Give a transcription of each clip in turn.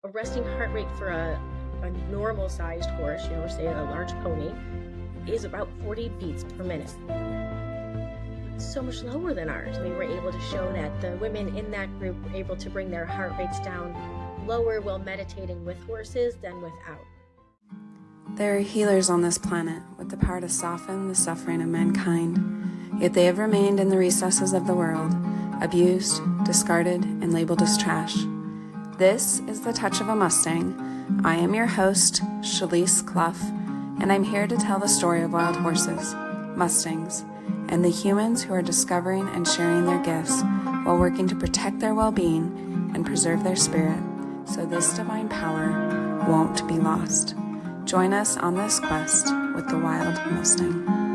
A resting heart rate for a normal sized horse, say a large pony, is about 40 beats per minute. It's so much lower than ours. We were able to show that the women in that group were able to bring their heart rates down lower while meditating with horses than without. There are healers on this planet with the power to soften the suffering of mankind, yet they have remained in the recesses of the world, abused, discarded, and labeled as trash. This is The Touch of a Mustang. I am your host, Shalise Clough, and I'm here to tell the story of wild horses, Mustangs, and the humans who are discovering and sharing their gifts while working to protect their well-being and preserve their spirit, so this divine power won't be lost. Join us on this quest with the Wild Mustang.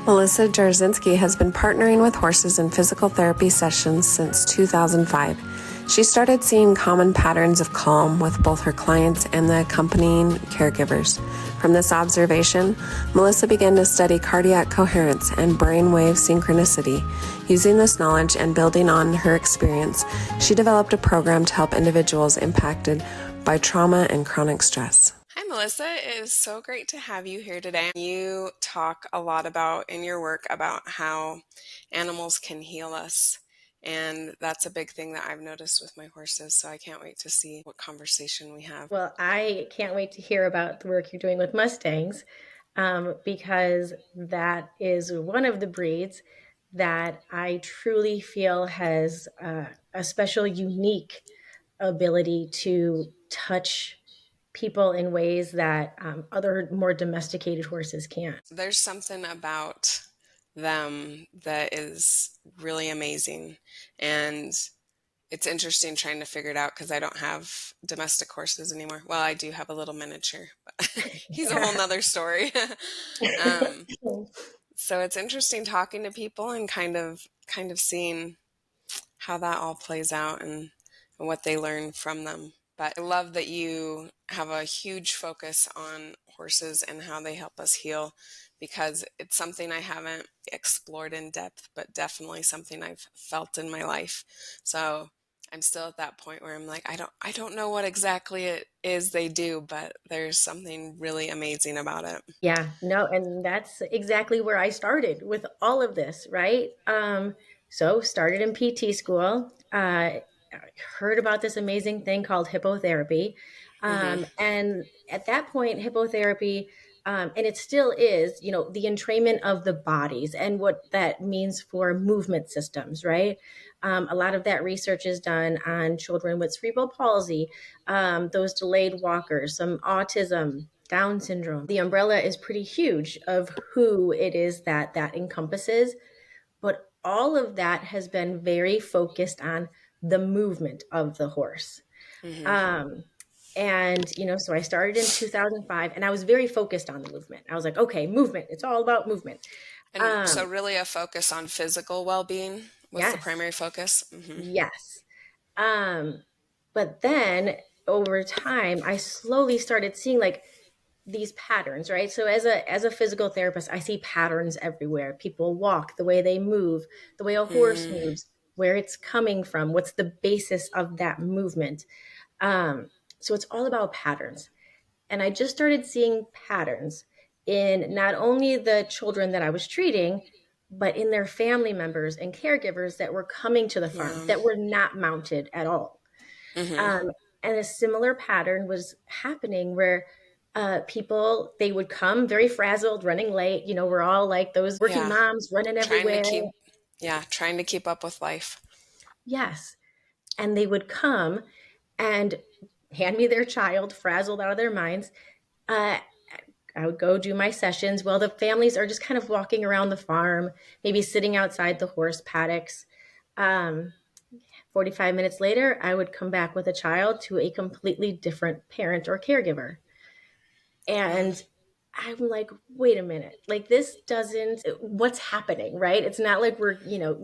Melissa Jarzynski has been partnering with horses in physical therapy sessions since 2005. She started seeing common patterns of calm with both her clients and the accompanying caregivers. From this observation, Melissa began to study cardiac coherence and brainwave synchronicity. Using this knowledge and building on her experience, she developed a program to help individuals impacted by trauma and chronic stress. Hi, Melissa. It is so great to have you here today. You talk a lot in your work about how animals can heal us. And that's a big thing that I've noticed with my horses. So I can't wait to see what conversation we have. Well, I can't wait to hear about the work you're doing with Mustangs, because that is one of the breeds that I truly feel has a special, unique ability to touch people in ways that other more domesticated horses can't. There's something about them that is really amazing. And it's interesting trying to figure it out because I don't have domestic horses anymore. Well, I do have a little miniature, but he's a whole nother story. So it's interesting talking to people and kind of seeing how that all plays out and what they learn from them. But I love that you have a huge focus on horses and how they help us heal, because it's something I haven't explored in depth, but definitely something I've felt in my life. So I'm still at that point where I'm like, I don't know what exactly it is they do, but there's something really amazing about it. Yeah, no, and that's exactly where I started with all of this, right? So started in PT school, heard about this amazing thing called hippotherapy. And at that point, hippotherapy, and it still is, the entrainment of the bodies and what that means for movement systems, right? A lot of that research is done on children with cerebral palsy, those delayed walkers, some autism, Down syndrome. The umbrella is pretty huge of who it is that encompasses, but all of that has been very focused on the movement of the horse. And, so I started in 2005 and I was very focused on the movement. I was like, okay, movement, it's all about movement. And so really a focus on physical well-being was Yes. the primary focus? Yes. But then over time, I slowly started seeing like these patterns, right? So as a physical therapist, I see patterns everywhere. People walk, the way they move, the way a horse moves, where it's coming from, what's the basis of that movement. So it's all about patterns. And I just started seeing patterns in not only the children that I was treating, but in their family members and caregivers that were coming to the farm that were not mounted at all. And a similar pattern was happening where people, they would come very frazzled, running late. We're all like those working moms running everywhere. Trying to keep up with life. Yes. And they would come and hand me their child frazzled out of their minds. I would go do my sessions. Well, the families are just kind of walking around the farm, maybe sitting outside the horse paddocks. 45 minutes later, I would come back with a child to a completely different parent or caregiver. And I'm like, wait a minute, like this doesn't, what's happening, right? It's not like we're,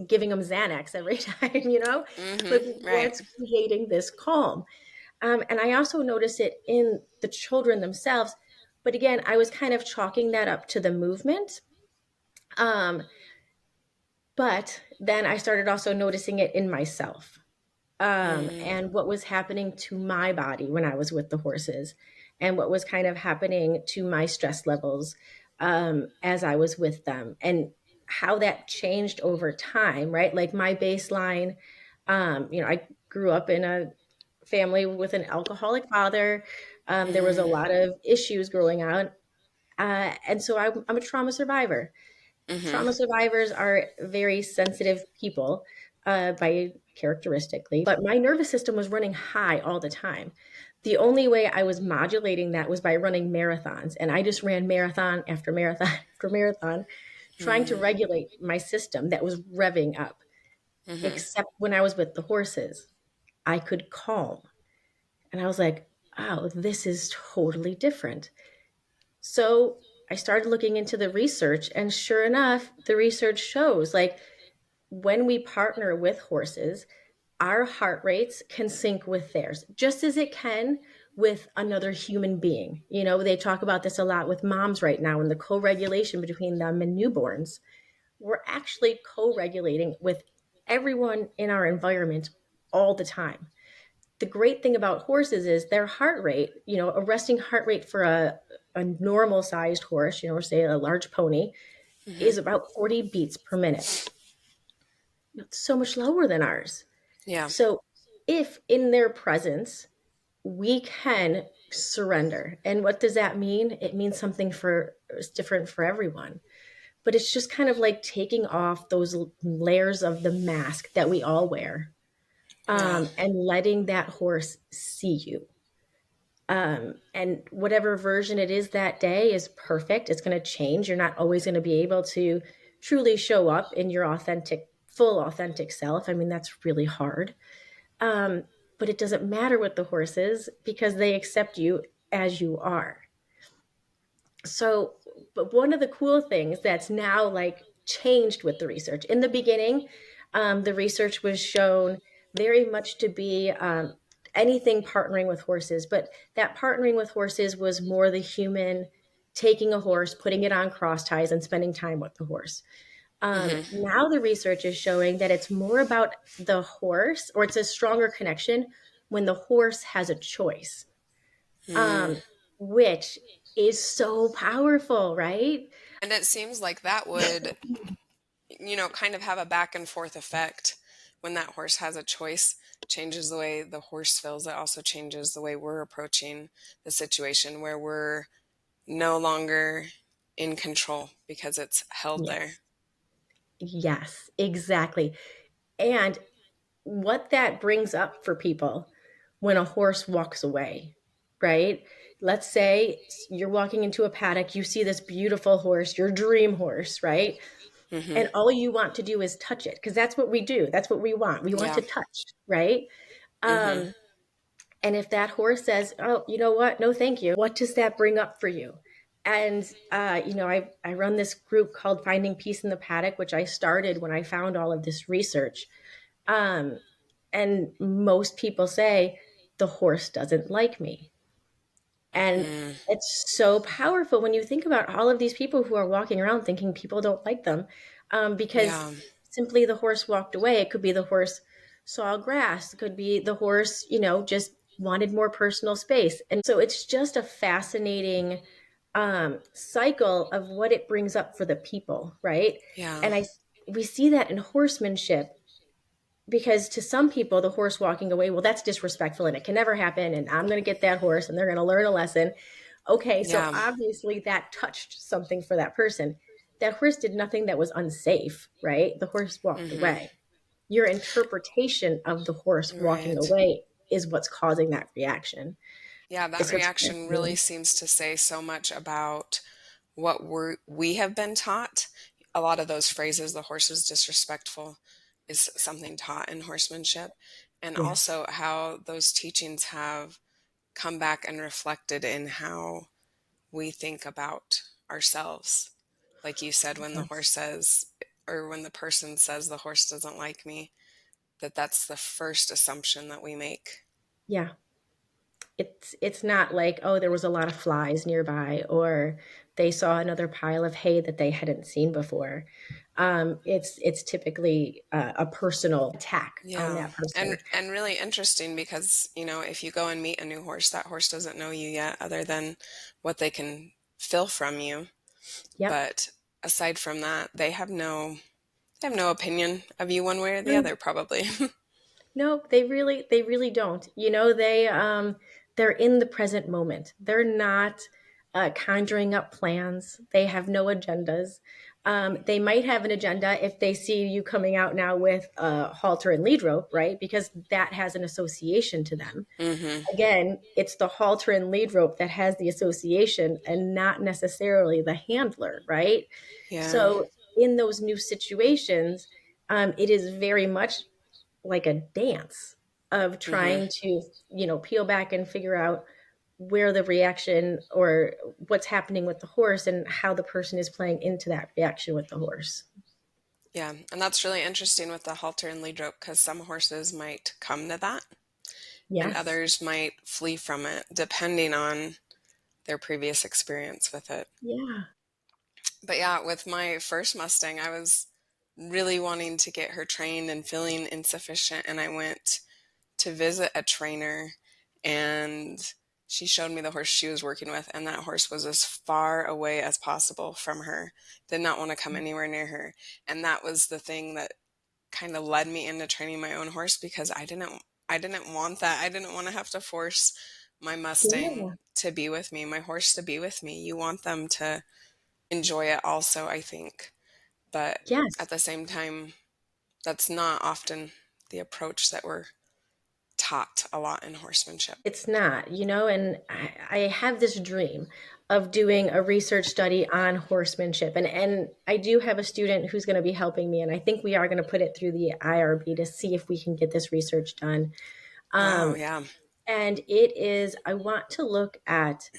giving them Xanax every time, like what's creating this calm? And I also noticed it in the children themselves. But again, I was kind of chalking that up to the movement. But then I started also noticing it in myself, Mm, and what was happening to my body when I was with the horses, and what was kind of happening to my stress levels as I was with them, and how that changed over time, right? Like my baseline, I grew up in a family with an alcoholic father. There was a mm, lot of issues growing out. And so I'm a trauma survivor. mm-hmm, Trauma survivors are very sensitive people by characteristically, but my nervous system was running high all the time. The only way I was modulating that was by running marathons. And I just ran marathon after marathon after marathon, trying to mm, regulate my system that was revving up. mm-hmm. Except when I was with the horses, I could calm. And I was like, oh, this is totally different. So I started looking into the research, and sure enough, the research shows like when we partner with horses, our heart rates can sync with theirs, just as it can with another human being. They talk about this a lot with moms right now and the co regulation between them and newborns. We're actually co regulating with everyone in our environment all the time. The great thing about horses is their heart rate, a resting heart rate for a normal sized horse, say a large pony, Mm-hmm. is about 40 beats per minute. It's so much lower than ours. Yeah. So if in their presence we can surrender, and what does that mean? It means something for it's different for everyone. But it's just kind of like taking off those layers of the mask that we all wear, Yeah. and letting that horse see you. And whatever version it is that day is perfect. It's going to change. You're not always going to be able to truly show up in your full authentic self. I mean, that's really hard. Um, but it doesn't matter with the horses because they accept you as you are. So, but one of the cool things that's now like changed with the research in the beginning, the research was shown very much to be anything partnering with horses, but that partnering with horses was more the human taking a horse, putting it on cross ties, and spending time with the horse. Mm-hmm. Now the research is showing that it's more about the horse, or it's a stronger connection when the horse has a choice, Mm. um, which is so powerful, right? And it seems like that would, kind of have a back and forth effect when that horse has a choice. Changes the way the horse feels. It also changes the way we're approaching the situation where we're no longer in control because it's held there. Yes. Yes, exactly. And what that brings up for people when a horse walks away, right? Let's say you're walking into a paddock, you see this beautiful horse, your dream horse, right? Mm-hmm. And all you want to do is touch it because that's what we do. That's what we want. We want Yeah. to touch, right? Mm-hmm. Um, and if that horse says, "Oh, you know what? No, thank you," what does that bring up for you? And I run this group called Finding Peace in the Paddock, which I started when I found all of this research. Um, and most people say the horse doesn't like me. And Mm. it's so powerful when you think about all of these people who are walking around thinking people don't like them, because Yeah. simply the horse walked away. It could be the horse saw grass. It could be the horse, just wanted more personal space. And so it's just a fascinating cycle of what it brings up for the people, right? Yeah. And we see that in horsemanship because to some people, the horse walking away, well, that's disrespectful and it can never happen. And I'm going to get that horse and they're going to learn a lesson. Okay, so Yeah. obviously that touched something for that person. That horse did nothing that was unsafe, right? The horse walked Mm-hmm. away. Your interpretation of the horse walking Right. away is what's causing that reaction. Yeah, that It's what's reaction really fascinating. seems to say so much about what we have been taught. A lot of those phrases, the horse is disrespectful, is something taught in horsemanship. And Yes. also how those teachings have come back and reflected in how we think about ourselves. Like you said, when the Yes. horse says, or when the person says the horse doesn't like me, that's the first assumption that we make. Yeah. It's not like, oh, there was a lot of flies nearby or they saw another pile of hay that they hadn't seen before. it's typically a personal attack on Yeah. that person. And really interesting because, if you go and meet a new horse, that horse doesn't know you yet other than what they can feel from you. Yep. But aside from that, they have no opinion of you one way or the other, probably. No, they really don't. They're in the present moment. They're not conjuring up plans. They have no agendas. They might have an agenda if they see you coming out now with a halter and lead rope, right? Because that has an association to them. Hmm. Again, it's the halter and lead rope that has the association and not necessarily the handler, right? Yeah. So in those new situations, it is very much like a dance of Hmm. trying to, peel back and figure out where the reaction or what's happening with the horse and how the person is playing into that reaction with the horse. Yeah. And that's really interesting with the halter and lead rope because some horses might come to that and Yes. others might flee from it depending on their previous experience with it. Yeah. But yeah, with my first Mustang, I was really wanting to get her trained and feeling insufficient. And I went to visit a trainer and she showed me the horse she was working with. And that horse was as far away as possible from her, did not want to come anywhere near her. And that was the thing that kind of led me into training my own horse because I didn't want that. I didn't want to have to force my Mustang Yeah. to be with me, my horse to be with me. You want them to enjoy it also, I think. But at Yes. the same time, that's not often the approach that we're taught a lot in horsemanship. It's not, and I have this dream of doing a research study on horsemanship. And I do have a student who's going to be helping me. And I think we are going to put it through the IRB to see if we can get this research done. Wow, Um, yeah. and I want to look at,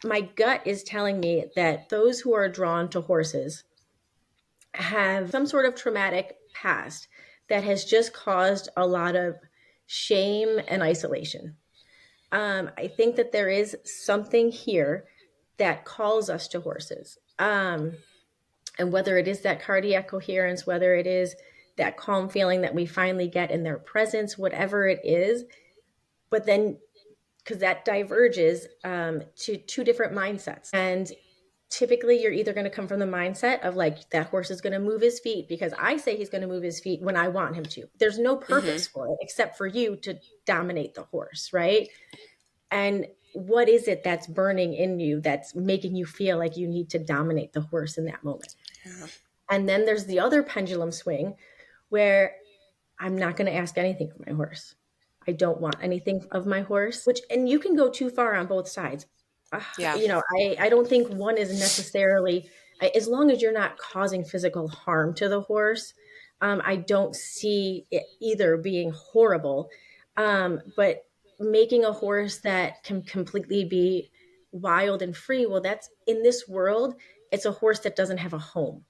my gut is telling me that those who are drawn to horses have some sort of traumatic past that has just caused a lot of shame and isolation. I think that there is something here that calls us to horses. And whether it is that cardiac coherence, whether it is that calm feeling that we finally get in their presence, whatever it is, but then because that diverges to two different mindsets. And typically, you're either going to come from the mindset of like, that horse is going to move his feet because I say he's going to move his feet when I want him to. There's no Hmm. purpose for it except for you to dominate the horse, right? And what is it that's burning in you that's making you feel like you need to dominate the horse in that moment? Yeah. And then there's the other pendulum swing where I'm not going to ask anything of my horse. I don't want anything of my horse, and you can go too far on both sides. Yeah. I don't think one is necessarily, as long as you're not causing physical harm to the horse, I don't see it either being horrible. But making a horse that can completely be wild and free, well, that's in this world, it's a horse that doesn't have a home,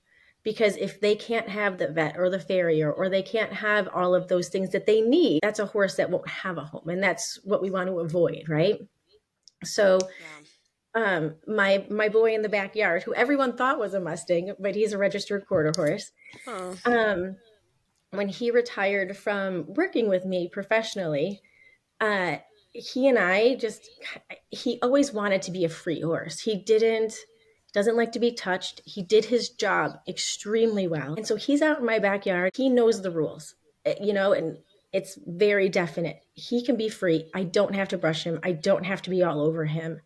because if they can't have the vet or the farrier or they can't have all of those things that they need, that's a horse that won't have a home, and that's what we want to avoid, right? So Yeah. my boy in the backyard, who everyone thought was a Mustang, but he's a registered quarter horse, Oh. um, when he retired from working with me professionally, uh, he and I just, he always wanted to be a free horse. He doesn't like to be touched. He did his job extremely well. And so he's out in my backyard. He knows the rules, and it's very definite. He can be free. I don't have to brush him. I don't have to be all over him.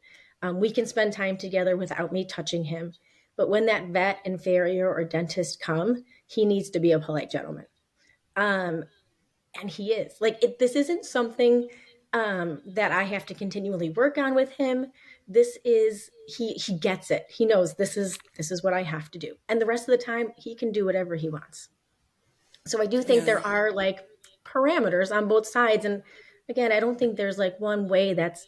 We can spend time together without me touching him. But when that vet and farrier or dentist come, he needs to be a polite gentleman. Um, and he is like this isn't something that I have to continually work on with him. This is, he gets it. He knows this is what I have to do, and the rest of the time he can do whatever he wants. So I do think Yeah. there are like parameters on both sides, and again, I don't think there's like one way that's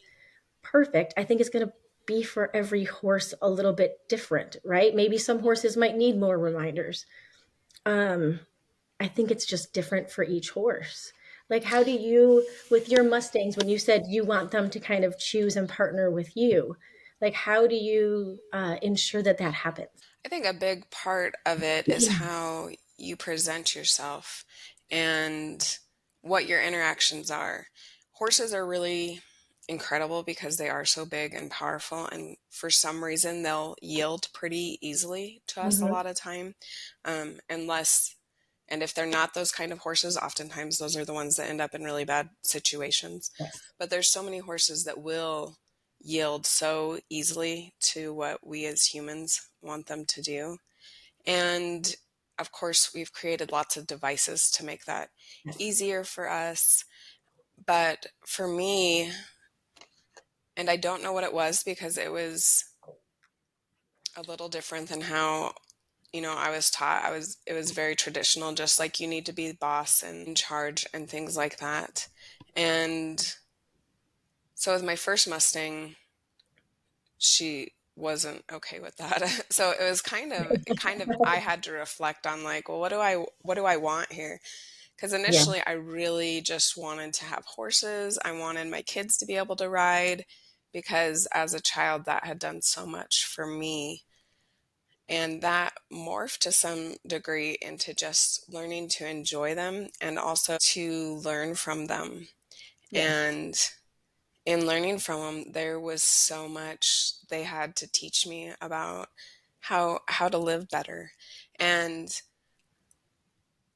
perfect. I think it's going to be for every horse a little bit different, right? Maybe some horses might need more reminders. um I think it's just different for each horse. Like, how do you, with your Mustangs, when you said you want them to kind of choose and partner with you, like, how do you ensure that that happens? I think a big part of it is how you present yourself and what your interactions are. Horses are really incredible because they are so big and powerful, and for some reason, they'll yield pretty easily to us a Hmm. lot of time. Unless, and if they're not those kind of horses, oftentimes those are the ones that end up in really bad situations. Yes. But there's so many horses that will yield so easily to what we as humans want them to do. And of course, we've created lots of devices to make that Yes. easier for us. But for me, and I don't know what it was because it was a little different than how, I was taught. It was very traditional, just like you need to be the boss and in charge and things like that. And so with my first Mustang, she wasn't okay with that. So it kind of I had to reflect on like, well, what do I want here? Because Yeah. initially I really just wanted to have horses. I wanted my kids to be able to ride because as a child that had done so much for me. And that morphed to some degree into just learning to enjoy them and also to learn from them. Yes. And in learning from them, there was so much they had to teach me about how to live better. And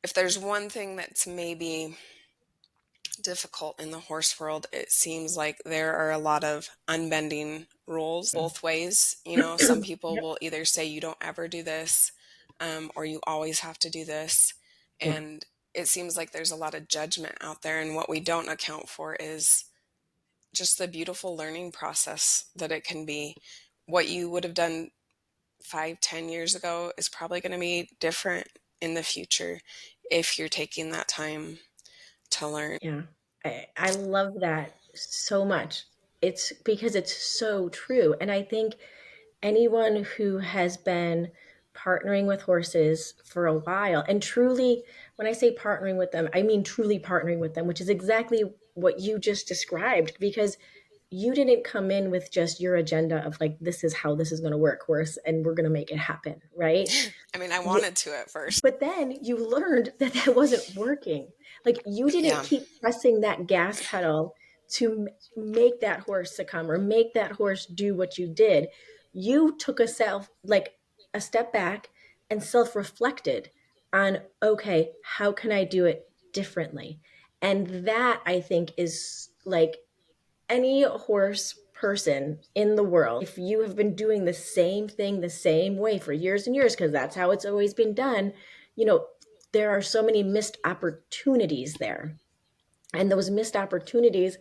if there's one thing that's maybe difficult in the horse world, it seems like there are a lot of unbending rules both ways. Some people Yep. will either say you don't ever do this, or you always have to do this. Yeah. And it seems like there's a lot of judgment out there, and what we don't account for is just the beautiful learning process that it can be. What you would have done 5, 10 years ago is probably going to be different in the future if you're taking that time to learn. Yeah. I love that so much. It's because it's so true. And I think anyone who has been partnering with horses for a while, and truly, when I say partnering with them, I mean truly partnering with them, which is exactly what you just described, because you didn't come in with just your agenda of like, this is how this is going to work, horse, and we're going to make it happen, right? I mean, I You, wanted to at first. but then you learned that that wasn't working. Like you didn't Yeah. keep pressing that gas pedal to make that horse succumb or make that horse do what you did. You took a step back and self-reflected on, okay, how can I do it differently? And that I think is like any horse person in the world, if you have been doing the same thing the same way for years and years, because that's how it's always been done, you know, there are so many missed opportunities there. And those missed opportunities,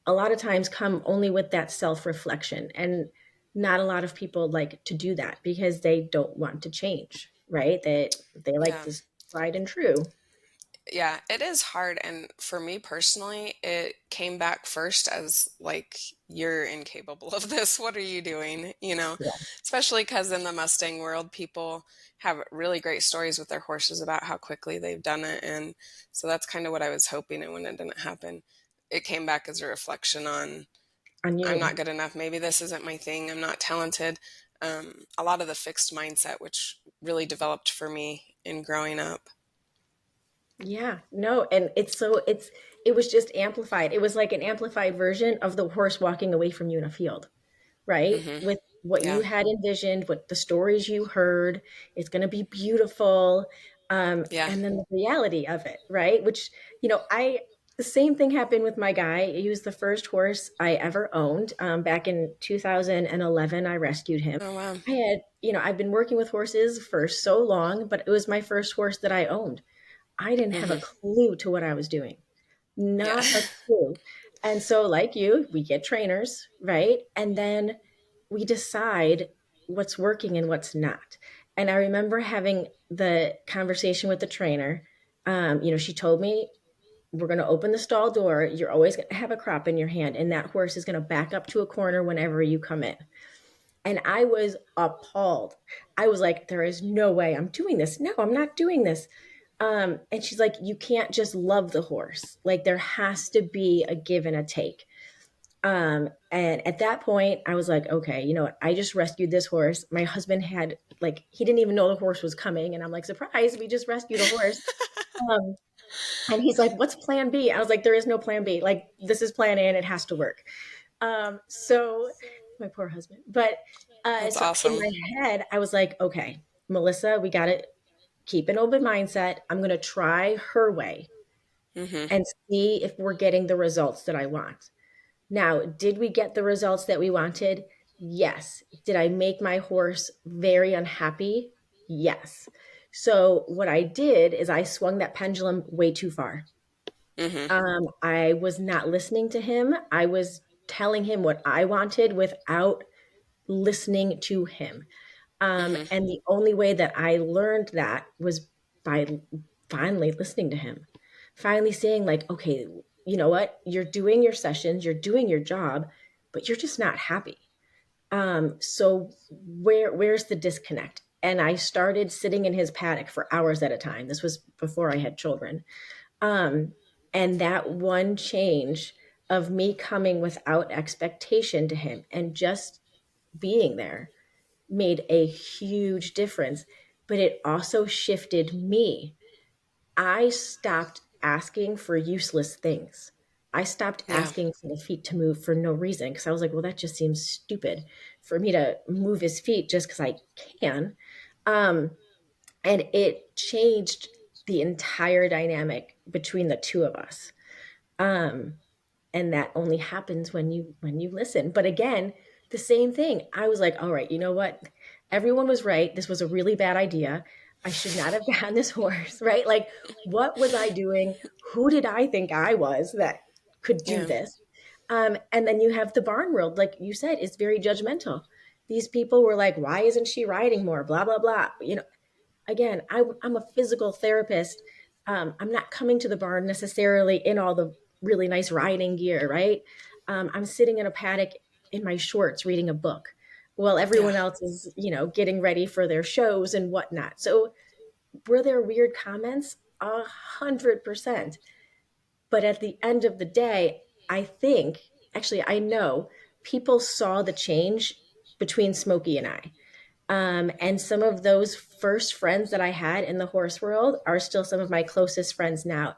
a lot of times, come only with that self reflection. And not a lot of people like to do that because they don't want to change, right? They like Yeah. this tried and true. Yeah, it is hard. And for me personally, it came back first as like, you're incapable of this. What are you doing? Yeah. Especially because in the Mustang world, people have really great stories with their horses about how quickly they've done it. And so that's kind of what I was hoping. And when it didn't happen, it came back as a reflection on, On I'm you. not good enough. Maybe this isn't my thing. I'm not talented. A lot of the fixed mindset, which really developed for me in growing up. Yeah, no, and it was just amplified. It was like an amplified version of the horse walking away from you in a field, right? Hmm. With what you Yeah. had envisioned, what the stories you heard, it's going to be beautiful. Yeah. And then the reality of it, right? Which, the same thing happened with my guy. He was the first horse I ever owned. Back in 2011, I rescued him. Oh, wow. I've been working with horses for so long, but it was my first horse that I owned. I didn't have a Hmm. clue to what I was doing. Yeah. Not a clue. And so, like you, we get trainers, right? And then we decide what's working and what's not. And I remember having the conversation with the trainer. She told me, we're going to open the stall door. You're always going to have a crop in your hand, and that horse is going to back up to a corner whenever you come in. And I was appalled. I was like, there is no way I'm doing this. No, I'm not doing this. And she's like, you can't just love the horse. Like there has to be a give and a take. And at that point, I was like, okay, you know what? I just rescued this horse. My husband had like, he didn't even know the horse was coming. And I'm like, surprise, we just rescued a horse. Um, and he's like, what's plan B? I was like, there is no plan B. Like, this is plan A and it has to work. So my poor husband. But That's so in awesome. my head, I was like, okay, Melissa, we got to keep an open mindset. I'm going to try her way Hmm. and see if we're getting the results that I want. Now, did we get the results that we wanted? Yes. Did I make my horse very unhappy? Yes. So what I did is I swung that pendulum way too far. Hmm. I was not listening to him. I was telling him what I wanted without listening to him. Hmm. And the only way that I learned that was by finally listening to him, finally saying, like, okay, you know what? You're doing your sessions, you're doing your job, but you're just not happy. So where's the disconnect? And I started sitting in his paddock for hours at a time. This was before I had children. Um, and that one change of me coming without expectation to him and just being there made a huge difference. But it also shifted me. I stopped asking for useless things. I stopped Yeah. asking for the feet to move for no reason because I was like, well, that just seems stupid for me to move his feet just because I can. Um, and it changed the entire dynamic between the two of us. Um, and that only happens when you listen. But again, the same thing. I was like, all right, you know what? Everyone was right. This was a really bad idea. I should not have gotten this horse, right? Like, what was I doing? Who did I think I was that could do Yeah. this? And then you have the barn world, like you said, is very judgmental. These people were like, why isn't she riding more? Blah, blah, blah. You know, again, I'm a physical therapist. I'm not coming to the barn necessarily in all the really nice riding gear, right? I'm sitting in a paddock in my shorts reading a book while Yeah. everyone else is, you know, getting ready for their shows and whatnot. So were there weird comments? 100%. But at the end of the day, I think, actually, I know people saw the change between Smokey and I. And some of those first friends that I had in the horse world are still some of my closest friends now.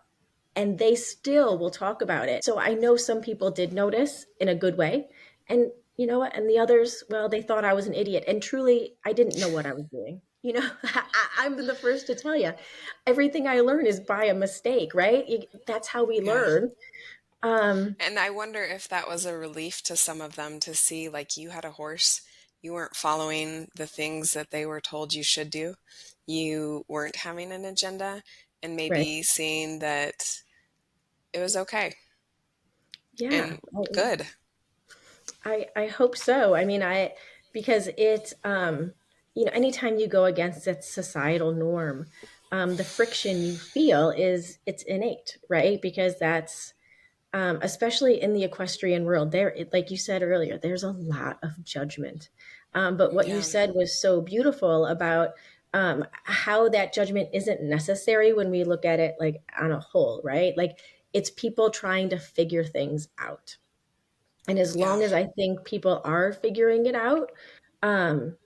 And they still will talk about it. So I know some people did notice in a good way. And you know what? And the others, well, they thought I was an idiot. And truly, I didn't know what I was doing. You know, I'm the first to tell you everything I learn is by a mistake, right? That's how we Yeah. learn. Um, And I wonder if that was a relief to some of them to see, like, you had a horse, you weren't following the things that they were told you should do, you weren't having an agenda, and right. maybe seeing that it was okay Yeah. and good. I hope so. I mean, because it, you know, anytime you go against that societal norm, the friction you feel is it's innate, right? Because that's especially in the equestrian world, like you said earlier, there's a lot of judgment. But what you Yeah. said was so beautiful about how that judgment isn't necessary when we look at it like on a whole, right? Like it's people trying to figure things out. And as Yeah. long as I think people are figuring it out, um,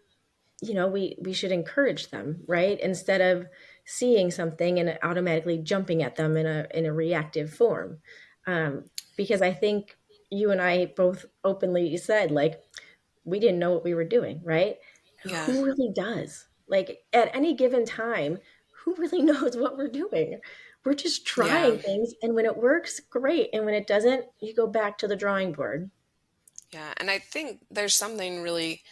you know, we should encourage them, right? Instead of seeing something and automatically jumping at them in a reactive form. Because I think you and I both openly said, like, we didn't know what we were doing, right? Yeah. Who really does? Like at any given time, who really knows what we're doing? We're just Yeah. trying things, and when it works, great. And when it doesn't, you go back to the drawing board. Yeah. And I think there's something really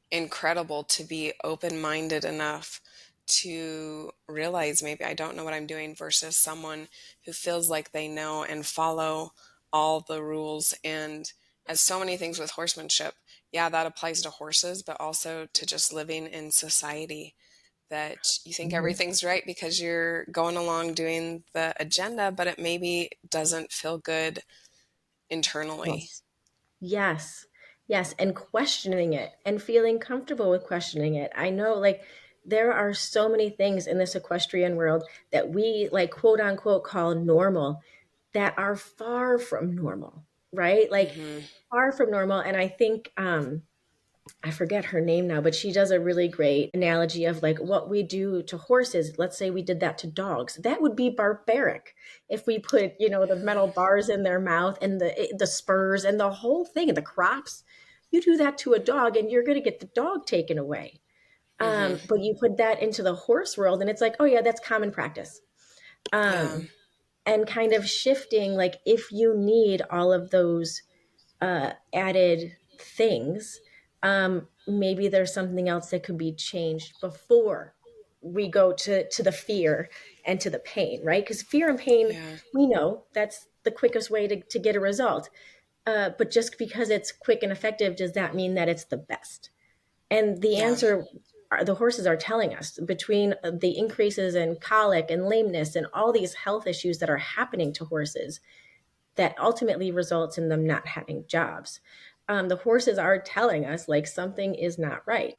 incredible to be open-minded enough to realize maybe I don't know what I'm doing versus someone who feels like they know and follow all the rules. And as so many things with horsemanship, yeah, that applies to horses, but also to just living in society, that you think Mhm. everything's right because you're going along doing the agenda, but it maybe doesn't feel good internally. Yes. Yes. Yes. And questioning it and feeling comfortable with questioning it. I know, like, there are so many things in this equestrian world that we, like, quote unquote, call normal that are far from normal. right? Like Hmm. far from normal. And I think I forget her name now, but she does a really great analogy of like what we do to horses. Let's say we did that to dogs. That would be barbaric if we put, the metal bars in their mouth and the spurs and the whole thing and the crops. You do that to a dog and you're going to get the dog taken away. Hmm. But you put that into the horse world and it's like, oh yeah, that's common practice. Yeah. Um, and kind of shifting, like if you need all of those added things, maybe there's something else that could be changed before we go to the fear and to the pain, right? Because fear and pain, Yeah. we know that's the quickest way to get a result. But just because it's quick and effective, does that mean that it's the best? And the Yeah. answer the horses are telling us between the increases in colic and lameness and all these health issues that are happening to horses that ultimately results in them not having jobs. The horses are telling us like something is not right.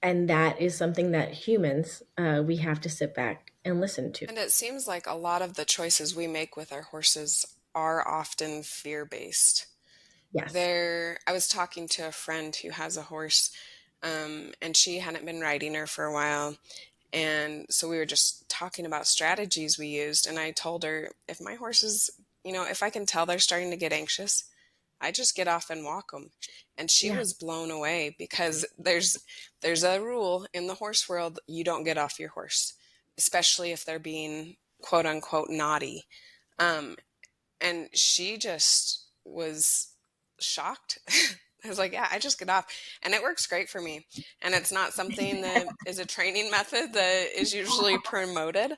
And that is something that humans, we have to sit back and listen to. And it seems like a lot of the choices we make with our horses are often fear-based. Yes. I was talking to a friend who has a horse, and she hadn't been riding her for a while. And so we were just talking about strategies we used. And I told her, if my horses, if I can tell they're starting to get anxious, I just get off and walk them. And she Yeah. was blown away because there's a rule in the horse world: you don't get off your horse, especially if they're being quote unquote naughty. Um, and she just was shocked. I was like, yeah, I just get off. And it works great for me. And it's not something that is a training method that is usually promoted.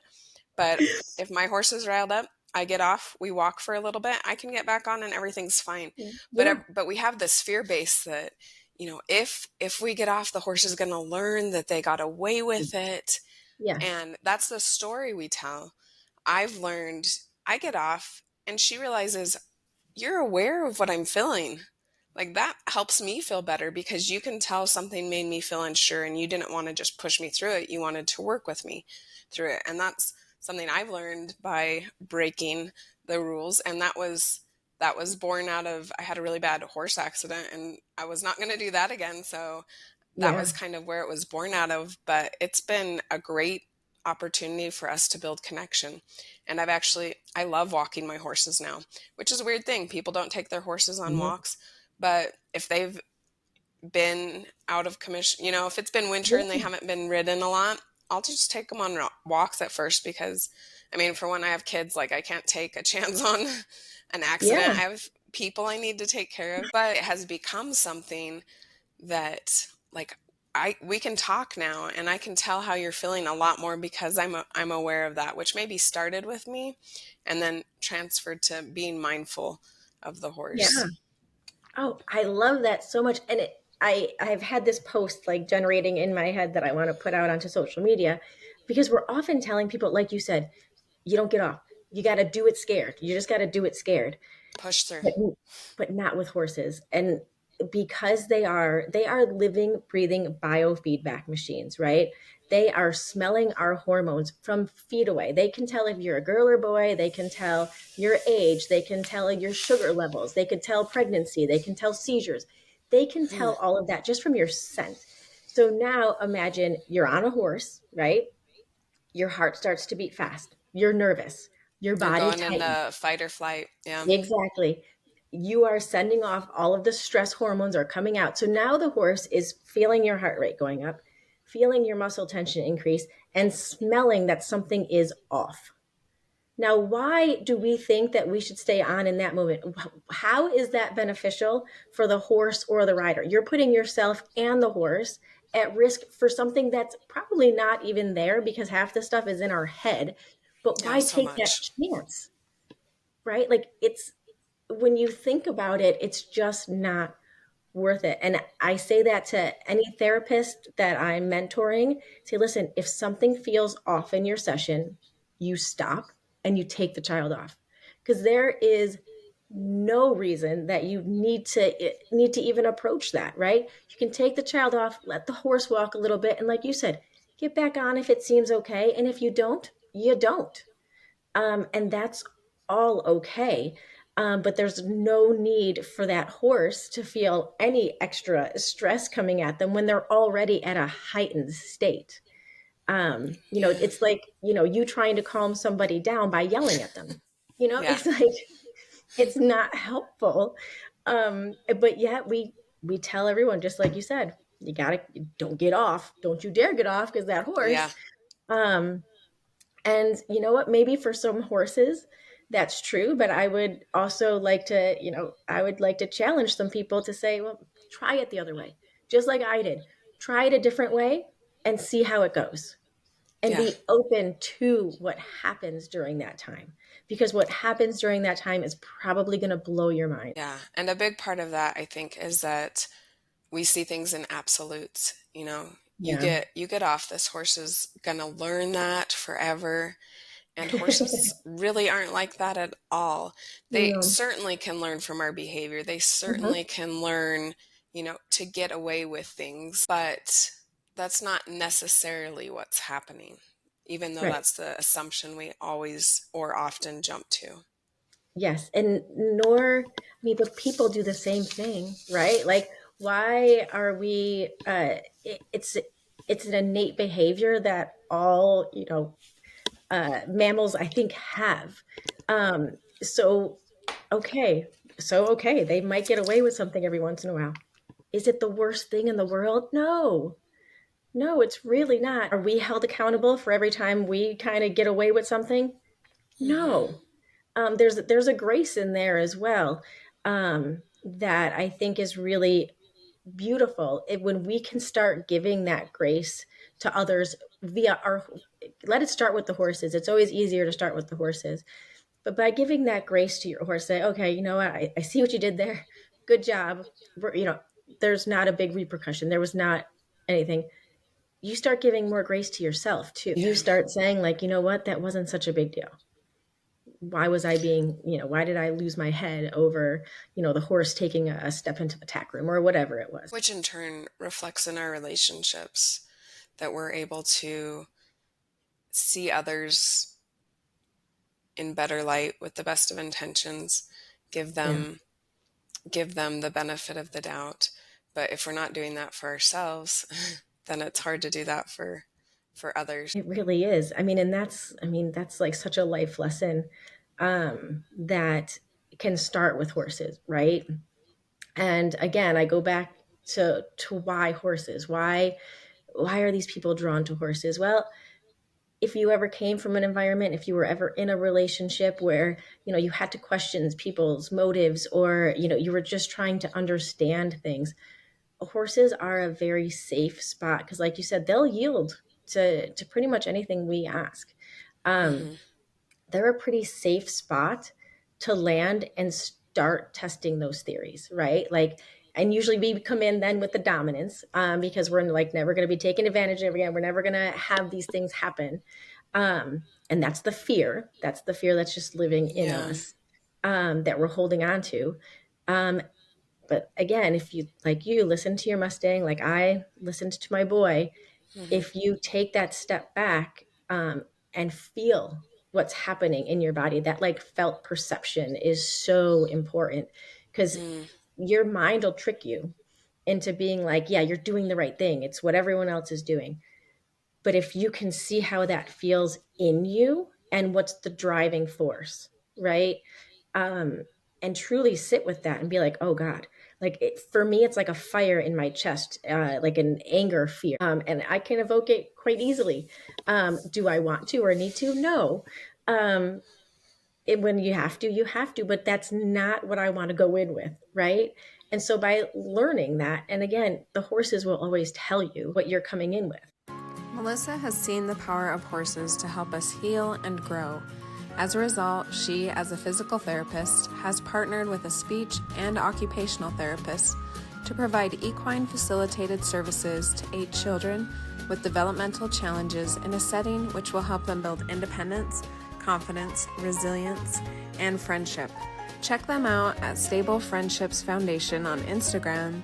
But if my horse is riled up, I get off, we walk for a little bit, I can get back on and everything's fine. Yeah. But we have this fear base that, if we get off, the horse is going to learn that they got away with it. Yes. And that's the story we tell. I've learned I get off and she realizes you're aware of what I'm feeling. Like that helps me feel better because you can tell something made me feel unsure and you didn't want to just push me through it. You wanted to work with me through it. And that's something I've learned by breaking the rules. And that was born out of I had a really bad horse accident and I was not going to do that again. So that Yeah. was kind of where it was born out of, but it's been a great opportunity for us to build connection. And I love walking my horses now, which is a weird thing. People don't take their horses on Mhm. walks, but if they've been out of commission, if it's been winter and they Yeah. haven't been ridden a lot, I'll just take them on walks at first because, I mean, for when I have kids, like I can't take a chance on an accident. Yeah. I have people I need to take care of, but it has become something that like we can talk now and I can tell how you're feeling a lot more because I'm aware of that, which maybe started with me and then transferred to being mindful of the Yeah. horse. Oh, I love that so much. And I've had this post like generating in my head that I want to put out onto social media because we're often telling people, like you said, you don't get off. You got to do it scared. You just got to do it scared. Push through. but but not with horses. And because they are living breathing biofeedback machines, right? They are smelling our hormones from feet away. They can tell if you're a girl or boy. They can tell your age. They can tell your sugar levels. They can tell pregnancy. They can tell seizures. They can Hmm. tell all of that just from your scent. So now imagine you're on a horse, right? Your heart starts to beat fast. You're nervous. Your You're body going tightens. into fight or flight. Yeah. Exactly. You are sending off all of the stress hormones are coming out. So now the horse is feeling your heart rate going up, feeling your muscle tension increase, and smelling that something is off. Now, why do we think that we should stay on in that moment? How is that beneficial for the horse or the rider? You're putting yourself and the horse at risk for something that's probably not even there because half the stuff is in our head. But Yeah, why so take that much. chance? Right? Like it's when you think about it, it's just not worth it. And I say that to any therapist that I'm mentoring. Say, listen, if something feels off in your session, you stop and you take the child off. Because there is no reason that you need to even approach that, right? You can take the child off, let the horse walk a little bit, and like you said, get back on if it seems okay. And if you don't, you don't. And that's all okay. But there's no need for that horse to feel any extra stress coming at them when they're already at a heightened state. Yeah. It's like, you trying to calm somebody down by yelling at them. Yeah. It's like, it's not helpful. But yet we tell everyone, just like you said, don't get off. Don't you dare get off because that Yeah. horse. Um, and you know what? Maybe for some horses, that's true. But I would like to challenge some people to say, well, try it the other way, just like I did. Try it a different way and see how it goes, and Yeah. be open to what happens during that time, because what happens during that time is probably going to blow your mind. Yeah. And a big part of that, I think, is that we see things in absolutes. Yeah. You get off, this horse is gonna learn that forever. And horses really aren't like that at all. They No. certainly can learn from our behavior. They Mhm. certainly can learn, to get away with things, but that's not necessarily what's happening, even though Right. that's the assumption we always or often jump to. Yes. But people do the same thing, right? Like, why are we, it's an innate behavior that all, mammals, I think, have. Um, so, okay. Okay. They might get away with something every once in a while. Is it the worst thing in the world? No. No, it's really not. Are we held accountable for every time we kind of get away with something? Hmm. No. There's a grace in there as well, that I think is really beautiful. When we can start giving that grace to others via our, let it start with the horses. It's always easier to start with the horses, but by giving that grace to your horse, say, okay, you know what, I see what you did there. Good job. There's not a big repercussion. There was not anything. You start giving more grace to yourself too. You Yeah. start saying, like, you know what, that wasn't such a big deal. Why did I lose my head over, the horse taking a step into the tack room or whatever it was? Which in turn reflects in our relationships, that we're able to see others in better light with the best of intentions, give Yeah, them give them the benefit of the doubt. But if we're not doing that for ourselves, then it's hard to do that for others. it really is. That's like such a life lesson, that can start with horses, right? And again, I go back to why horses? Why are these people drawn to horses? Well, if you ever came from an environment, if you were ever in a relationship where, you had to question people's motives, or, you were just trying to understand things, horses are a very safe spot, because like you said, they'll yield to pretty much anything we ask. Um, Hmm. they're a pretty safe spot to land and start testing those theories, right? Like, and usually we come in then with the dominance, because we're like never going to be taken advantage of again. We're never going to have these things happen. And that's the fear. That's the fear that's just living in Yeah. us, that we're holding on to. Um, but again, if you, like, you listen to your Mustang, like I listened to my boy, Hmm. if you take that step back, and feel what's happening in your body, that like felt perception is so important, because Mm. your mind will trick you into being like, yeah, you're doing the right thing. It's what everyone else is doing. But if you can see how that feels in you and what's the driving force, right? Um, and truly sit with that and be like, oh God, like for me, it's like a fire in my chest, like an anger, fear. And I can evoke it quite easily. Do I want to or need to? No. Um, when you have to, you have to, but that's not what I want to go in with, right? And so by learning that, and again, the horses will always tell you what you're coming in with. Melissa has seen the power of horses to help us heal and grow. As a result, she, as a physical therapist, has partnered with a speech and occupational therapist to provide equine facilitated services to 8 children with developmental challenges in a setting which will help them build independence, confidence, resilience, and friendship. Check them out at Stable Friendships Foundation on Instagram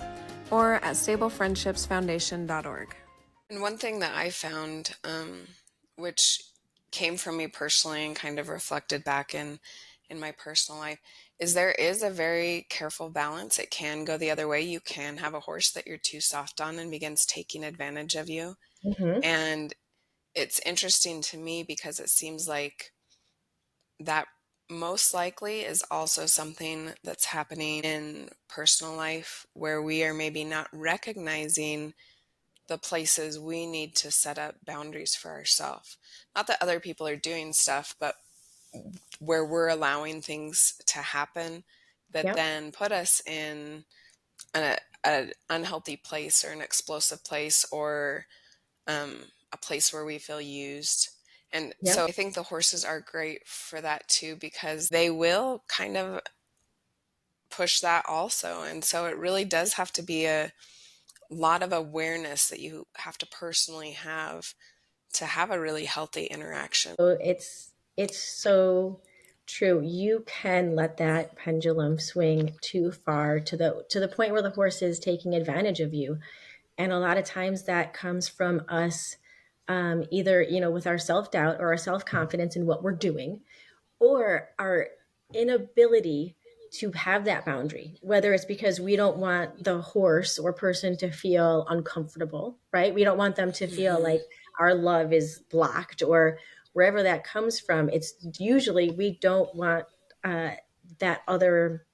or at stablefriendshipsfoundation.org. And one thing that I found, which came from me personally and kind of reflected back in in my personal life is there is a very careful balance. It can go the other way. You can have a horse that you're too soft on and begins taking advantage of you. Hmm. And it's interesting to me because it seems like that most likely is also something that's happening in personal life where we are maybe not recognizing the places we need to set up boundaries for ourselves. Not that other people are doing stuff, but where we're allowing things to happen that Yep. then put us in an unhealthy place or an explosive place or a place where we feel used. And so Yep. I think the horses are great for that too, because they will kind of push that also. And so it really does have to be a lot of awareness that you have to personally have to have a really healthy interaction. So it's so true. You can let that pendulum swing too far to the point where the horse is taking advantage of you. And a lot of times that comes from us, either, with our self-doubt or our self-confidence in what we're doing, or our inability to have that boundary, whether it's because we don't want the horse or person to feel uncomfortable, right? We don't want them to feel Hmm. like our love is blocked, or wherever that comes from. It's usually we don't want uh, that other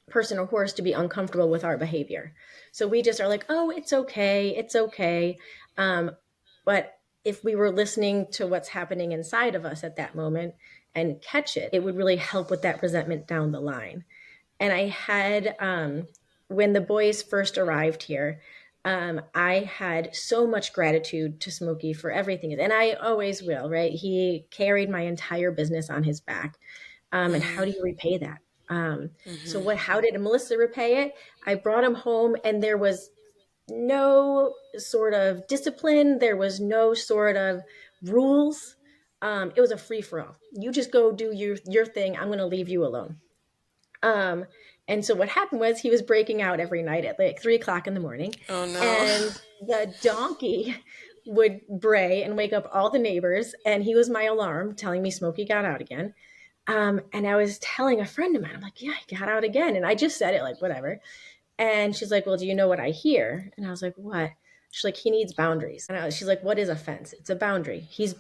person or horse to be uncomfortable with our behavior. So we just are like, oh, it's okay. It's okay. Um, but if we were listening to what's happening inside of us at that moment and catch it, it would really help with that resentment down the line. And I had, when the boys first arrived here, I had so much gratitude to Smokey for everything. And I always will, right? He carried my entire business on his back. And how do you repay that? So Hmm. how did Melissa repay it? I brought him home and there was no sort of discipline. There was no sort of rules. It was a free for all. You just go do your thing. I'm going to leave you alone. Um, and so what happened was he was breaking out every night at like 3 o'clock in the morning, Oh no. and the donkey would bray and wake up all the neighbors. And he was my alarm telling me Smokey got out again. And I was telling a friend of mine, I'm like, yeah, he got out again. And I just said it like, whatever. And she's like, well, do you know what I hear? And I was like, what? She's like, he needs boundaries. And she's like, what is a fence? It's a boundary. He's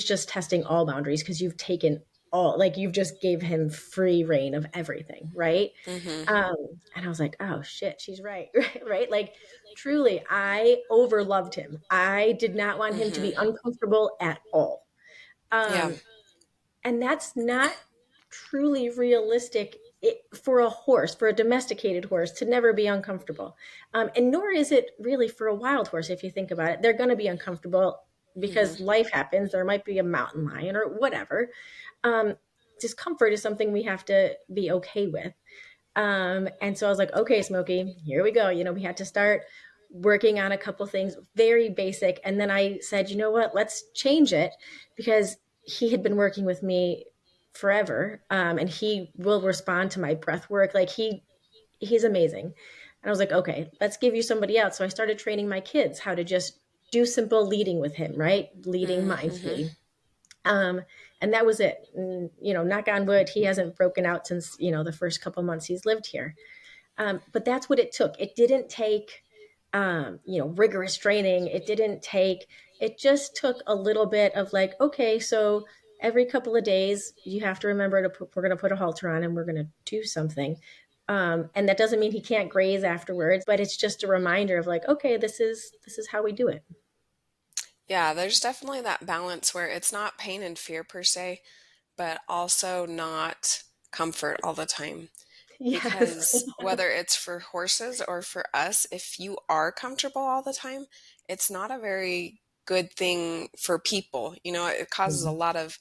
just testing all boundaries because you've taken all, like you've just gave him free reign of everything, right? Hmm. Um, and I was like, oh shit, she's right, right? Like truly, I overloved him. I did not want him to Hmm. be uncomfortable at all. Yeah. Um, and that's not truly realistic for a horse, for a domesticated horse, to never be uncomfortable. And nor is it really for a wild horse, if you think about it. They're going to be uncomfortable because Hmm. life happens. There might be a mountain lion or whatever. Um, Discomfort is something we have to be okay with. And so I was like, okay, Smokey, here we go. We had to start working on a couple things, very basic. And then I said, you know what, let's change it, because he had been working with me forever. And he will respond to my breath work. Like he's amazing. And I was like, okay, let's give you somebody else. So I started training my kids how to just do simple leading with him, right? Leading Hmm. mindfully. Um, and that was it. And, knock on wood, he hasn't broken out since, the first couple months he's lived here. But that's what it took. It didn't take, rigorous training. It just took a little bit of like, okay, so every couple of days you have to remember we're going to put a halter on and we're going to do something. And that doesn't mean he can't graze afterwards, but it's just a reminder of like, okay, this is how we do it. Yeah, there's definitely that balance where it's not pain and fear per se, but also not comfort all the time. Yes. Because whether it's for horses or for us, if you are comfortable all the time, it's not a very good thing for people. It causes a lot of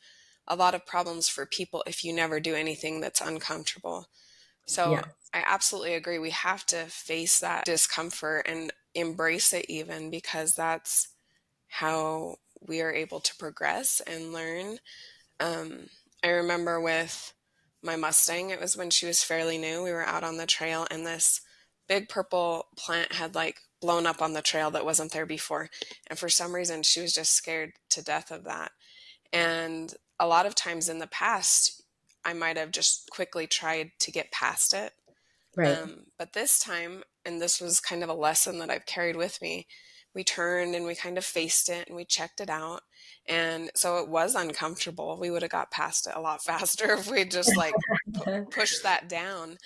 problems for people if you never do anything that's uncomfortable. So Yeah. I absolutely agree. We have to face that discomfort and embrace it even because that's how we are able to progress and learn. I remember with my Mustang, it was when she was fairly new. We were out on the trail and this big purple plant had like blown up on the trail that wasn't there before. And for some reason, she was just scared to death of that. And a lot of times in the past, I might have just quickly tried to get past it. Right. But this time, and this was kind of a lesson that I've carried with me, we turned and we kind of faced it and we checked it out. And so it was uncomfortable. We would have got past it a lot faster if we just like pushed that down.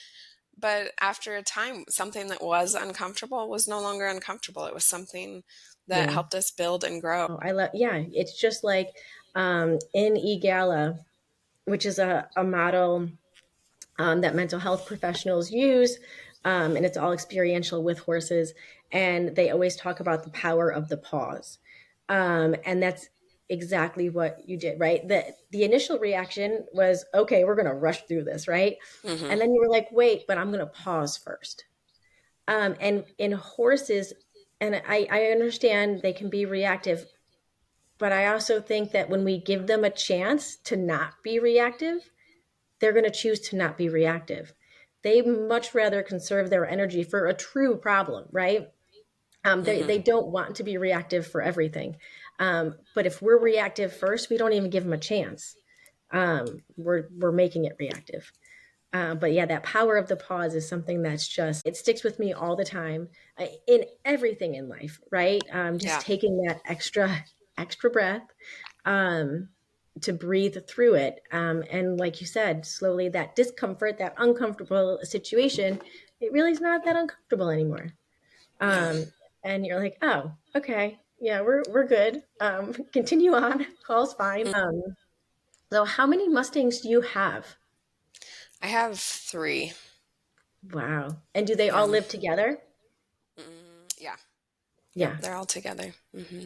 But after a time, something that was uncomfortable was no longer uncomfortable. It was something that Yeah. helped us build and grow. Oh, I love, yeah, it's just like in EGALA, which is a model that mental health professionals use. And it's all experiential with horses. And they always talk about the power of the pause. And that's exactly what you did, right? The initial reaction was, okay, we're going to rush through this, right? Hmm. And then you were like, wait, but I'm going to pause first. And in horses, and I understand they can be reactive, but I also think that when we give them a chance to not be reactive, they're going to choose to not be reactive. They much rather conserve their energy for a true problem, right? They Hmm. don't want to be reactive for everything. But if we're reactive first, we don't even give them a chance. We're making it reactive. But yeah, that power of the pause is something that's just, it sticks with me all the time in everything in life, right? Just Yeah. taking that extra breath um, to breathe through it. And like you said, slowly that discomfort, that uncomfortable situation, it really is not that uncomfortable anymore. Yeah. And you're like, oh, okay. Yeah, we're good. Continue on. Call's fine. So how many Mustangs do you have? I have three. Wow. And do they all Yeah. live together? Yeah. Yep. Yeah. They're all together. Hmm.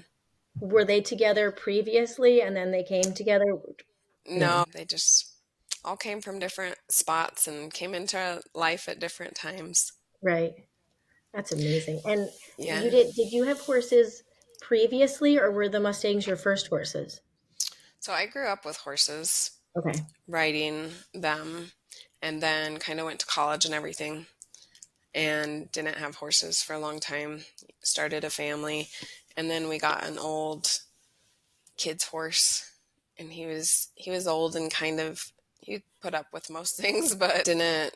Were they together previously and then they came together? No, No. they just all came from different spots and came into life at different times. Right. That's amazing. And Yeah. did you have horses previously or were the Mustangs your first horses? So I grew up with horses, Okay. riding them, and then kind of went to college and everything and didn't have horses for a long time. Started a family, and then we got an old kid's horse, and he was old and kind of he put up with most things, but didn't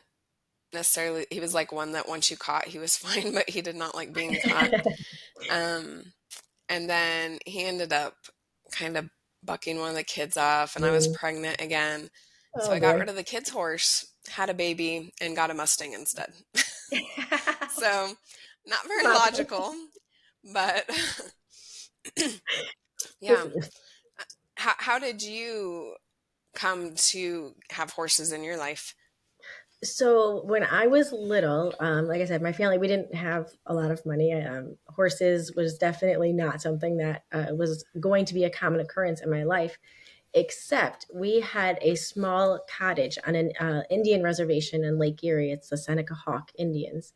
necessarily. He was like one that once you caught, he was fine, but he did not like being caught. Um, and then he ended up kind of bucking one of the kids off, and I was Mm. pregnant again. So Oh I got boy. rid of the kid's horse, had a baby, and got a Mustang instead. So not very Classic. logical, but yeah. How did you come to have horses in your life? So when I was little, like I said, my family, we didn't have a lot of money. Horses was definitely not something that was going to be a common occurrence in my life, except we had a small cottage on an Indian reservation in Lake Erie. It's the Seneca Hawk Indians.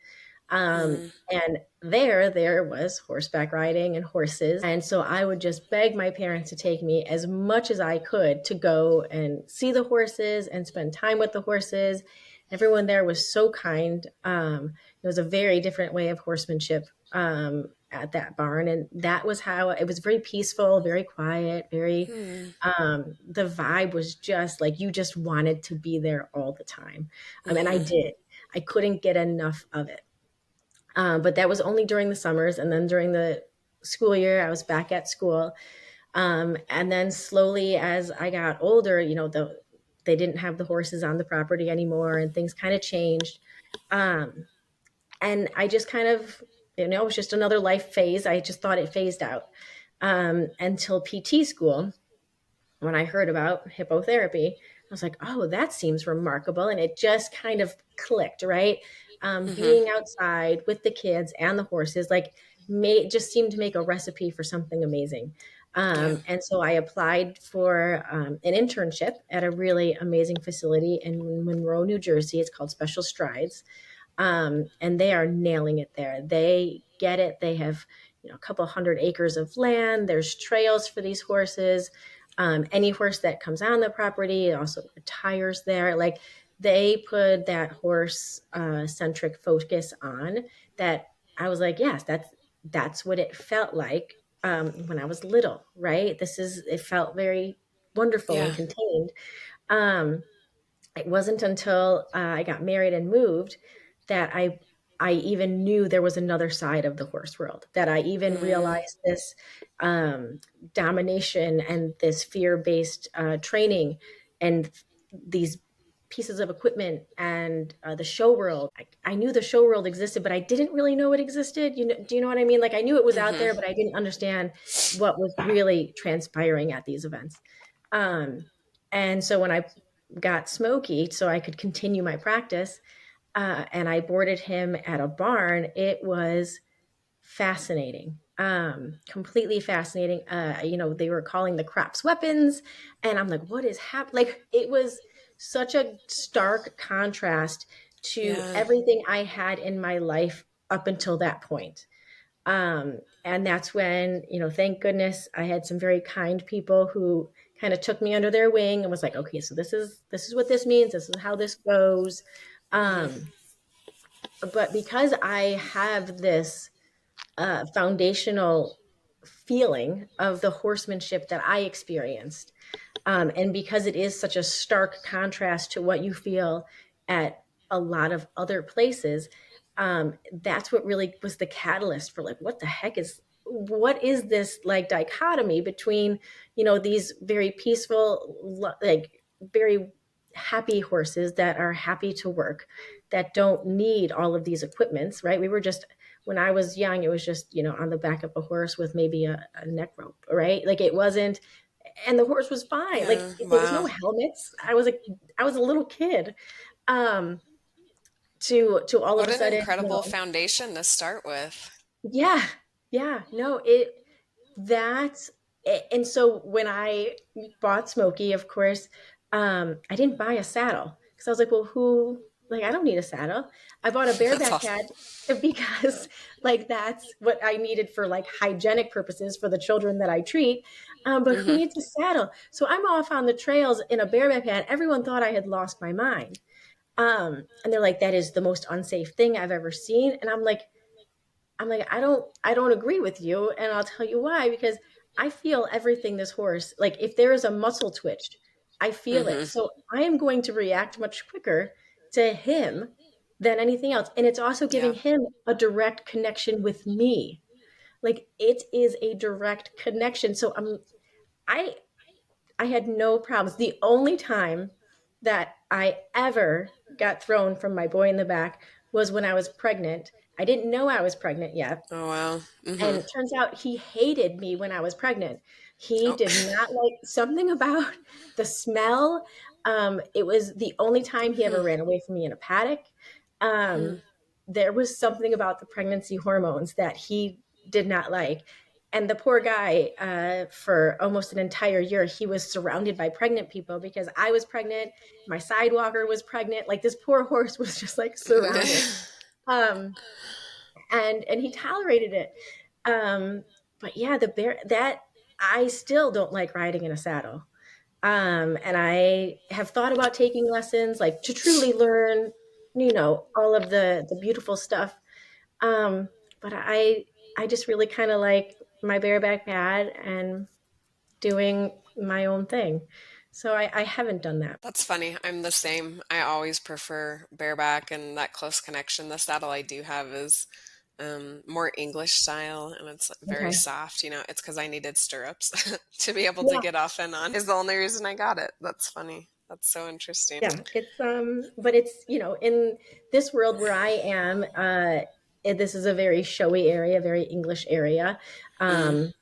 Mm, And there was horseback riding and horses. And so I would just beg my parents to take me as much as I could to go and see the horses and spend time with the horses. Everyone there was so kind. It was a very different way of horsemanship at that barn. And that was how it was very peaceful, very quiet, very, mm, the vibe was just like you just wanted to be there all the time. And I mm-hmm. did. I couldn't get enough of it. But that was only during the summers. And then during the school year, I was back at school. And then slowly, as I got older, they didn't have the horses on the property anymore, and things kind of changed. Um, and I just kind of, it was just another life phase. I just thought it phased out until PT school when I heard about hippotherapy. I was like, oh, that seems remarkable. And it just kind of clicked, right? Mm-hmm. Being outside with the kids and the horses, like, just seemed to make a recipe for something amazing. Yeah. And so I applied for an internship at a really amazing facility in Monroe, New Jersey. It's called Special Strides. And they are nailing it there. They get it. They have, a couple hundred acres of land. There's trails for these horses. Any horse that comes on the property also retires there. Like they put that horse centric focus on that. I was like, yes, that's what it felt like when I was little, right? It felt very wonderful and Yeah. contained. Um, it wasn't until I got married and moved that I even knew there was another side of the horse world, that I even Mm, realized this um, domination and this fear-based training and these pieces of equipment and the show world. I knew the show world existed, but I didn't really know it existed. Do you know what I mean? Like I knew it was out mm-hmm. there, but I didn't understand what was really transpiring at these events. Um, and so when I got Smokey, so I could continue my practice, and I boarded him at a barn, it was fascinating, completely fascinating. They were calling the crops weapons, and I'm like, what is happening? Like, it was such a stark contrast to Yeah. everything I had in my life up until that point. And that's when, thank goodness I had some very kind people who kind of took me under their wing and was like, okay, so this is what this means. This is how this goes. Mm-hmm. Um, but because I have this foundational feeling of the horsemanship that I experienced, and because it is such a stark contrast to what you feel at a lot of other places, that's what really was the catalyst for like, what is this like dichotomy between, these very peaceful, like very happy horses that are happy to work, that don't need all of these equipments, right? When I was young, it was just, on the back of a horse with maybe a neck rope, right? Like it wasn't, and the horse was fine. Like Yeah. there was no Wow. helmets. I was a little kid. Um, to all of What a an sudden, incredible foundation to start with. yeah, yeah, no, that's and so when I bought Smokey, of course, I didn't buy a saddle because I was like, well, I don't need a saddle. I bought a That's bareback awesome. pad because like that's what I needed for like hygienic purposes for the children that I treat. But who Mm-hmm. needs a saddle? So I'm off on the trails in a bareback pad. Everyone thought I had lost my mind. And they're like, that is the most unsafe thing I've ever seen. And I'm like, I don't agree with you. And I'll tell you why, because I feel everything this horse, like if there is a muscle twitch, I feel it. Mm-hmm. So I am going to react much quicker to him than anything else. And it's also giving Yeah. him a direct connection with me. Like it is a direct connection. So I I had no problems. The only time that I ever got thrown from my boy in the back was when I was pregnant. I didn't know I was pregnant yet. Oh wow. And Mm-hmm. it turns out he hated me when I was pregnant. He Oh. did not like something about the smell. It was the only time he ever ran away from me in a paddock. Hmm. Um, there was something about the pregnancy hormones that he did not like. And the poor guy, for almost an entire year, he was surrounded by pregnant people because I was pregnant. My sidewalker was pregnant. Like this poor horse was just like surrounded. Um, and he tolerated it. But yeah, the bear that I still don't like riding in a saddle. And I have thought about taking lessons, like to truly learn, all of the beautiful stuff. Um, but I just really kind of like my bareback pad and doing my own thing. So I haven't done that. That's funny. I'm the same. I always prefer bareback and that close connection. The saddle I do have is more English style and it's very Okay. soft. It's because I needed stirrups to be able to Yeah. get off and on is the only reason I got it. That's funny. That's so interesting. Yeah, but it's, in this world where I am, this is a very showy area, very English area. Mm, Um,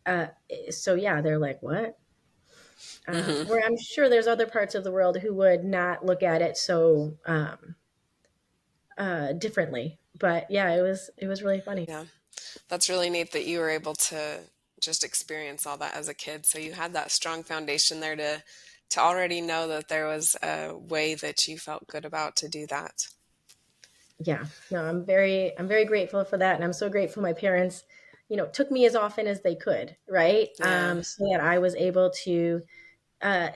uh, so yeah, they're like, what? hmm. Where I'm sure there's other parts of the world who would not look at it so differently. But yeah, it was really funny. Yeah. That's really neat that you were able to just experience all that as a kid. So you had that strong foundation there to already know that there was a way that you felt good about to do that. Yeah, no, I'm very grateful for that, and I'm so grateful my parents, took me as often as they could, right? Yeah. So that I was able uh,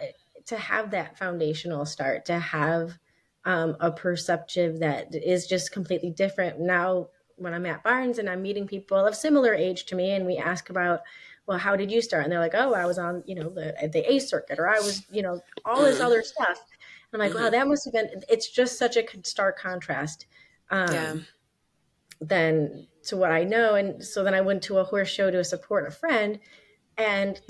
to have that foundational start, to have a perceptive that is just completely different. Now, when I'm at Barnes and I'm meeting people of similar age to me, and we ask about, well, how did you start? And they're like, oh, I was on, the A circuit, or I was, all this Mm, other stuff. And I'm like, wow, Mhm. that must have been, it's just such a stark contrast. Yeah. Um, than to what I know. And so then I went to a horse show to support a friend, and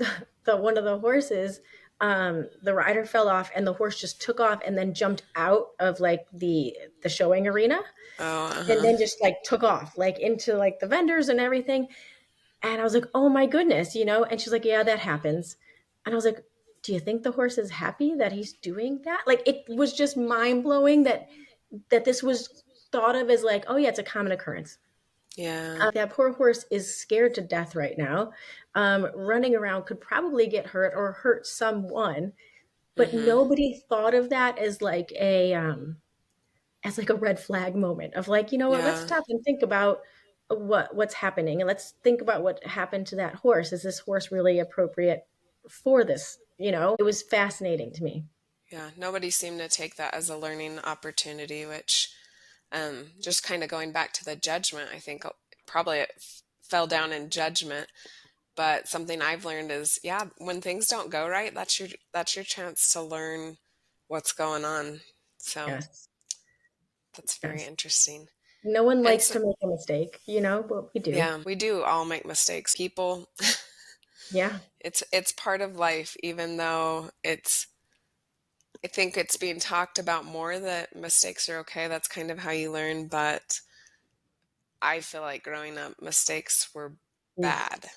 the one of the horses, the rider fell off, and the horse just took off and then jumped out of like the showing arena, Oh, and uh-huh. then just like took off like into like the vendors and everything. And I was like, oh my goodness, And she's like, yeah, that happens. And I was like, do you think the horse is happy that he's doing that? Like it was just mind blowing that this was thought of as like, oh yeah, it's a common occurrence. Yeah. That poor horse is scared to death right now. Running around could probably get hurt or hurt someone, but Mhm. nobody thought of that as like a red flag moment of like, you know what, let's Yeah. stop and think about what's happening, and let's think about what happened to that horse. Is this horse really appropriate for this? It was fascinating to me. Yeah. Nobody seemed to take that as a learning opportunity, which just kind of going back to the judgment, I think probably it fell down in judgment. But something I've learned is, yeah, when things don't go right, that's your chance to learn what's going on. So Yes, that's very yes. interesting. No one And likes so, to make a mistake, but we do. yeah, we do all make mistakes. People, Yeah. it's part of life, even though I think it's being talked about more that mistakes are okay. That's kind of how you learn. But I feel like growing up, mistakes were Mm, bad,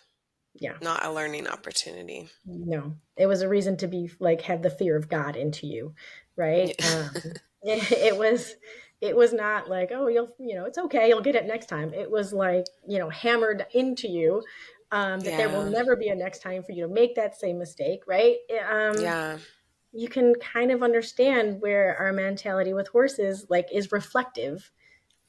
yeah. not a learning opportunity. No, it was a reason to be like have the fear of God into you, right? Yeah. It was not like, oh, it's okay, you'll get it next time. It was like, hammered into you, that there will Yeah. never be a next time for you to make that same mistake, right? Yeah. You can kind of understand where our mentality with horses like is reflective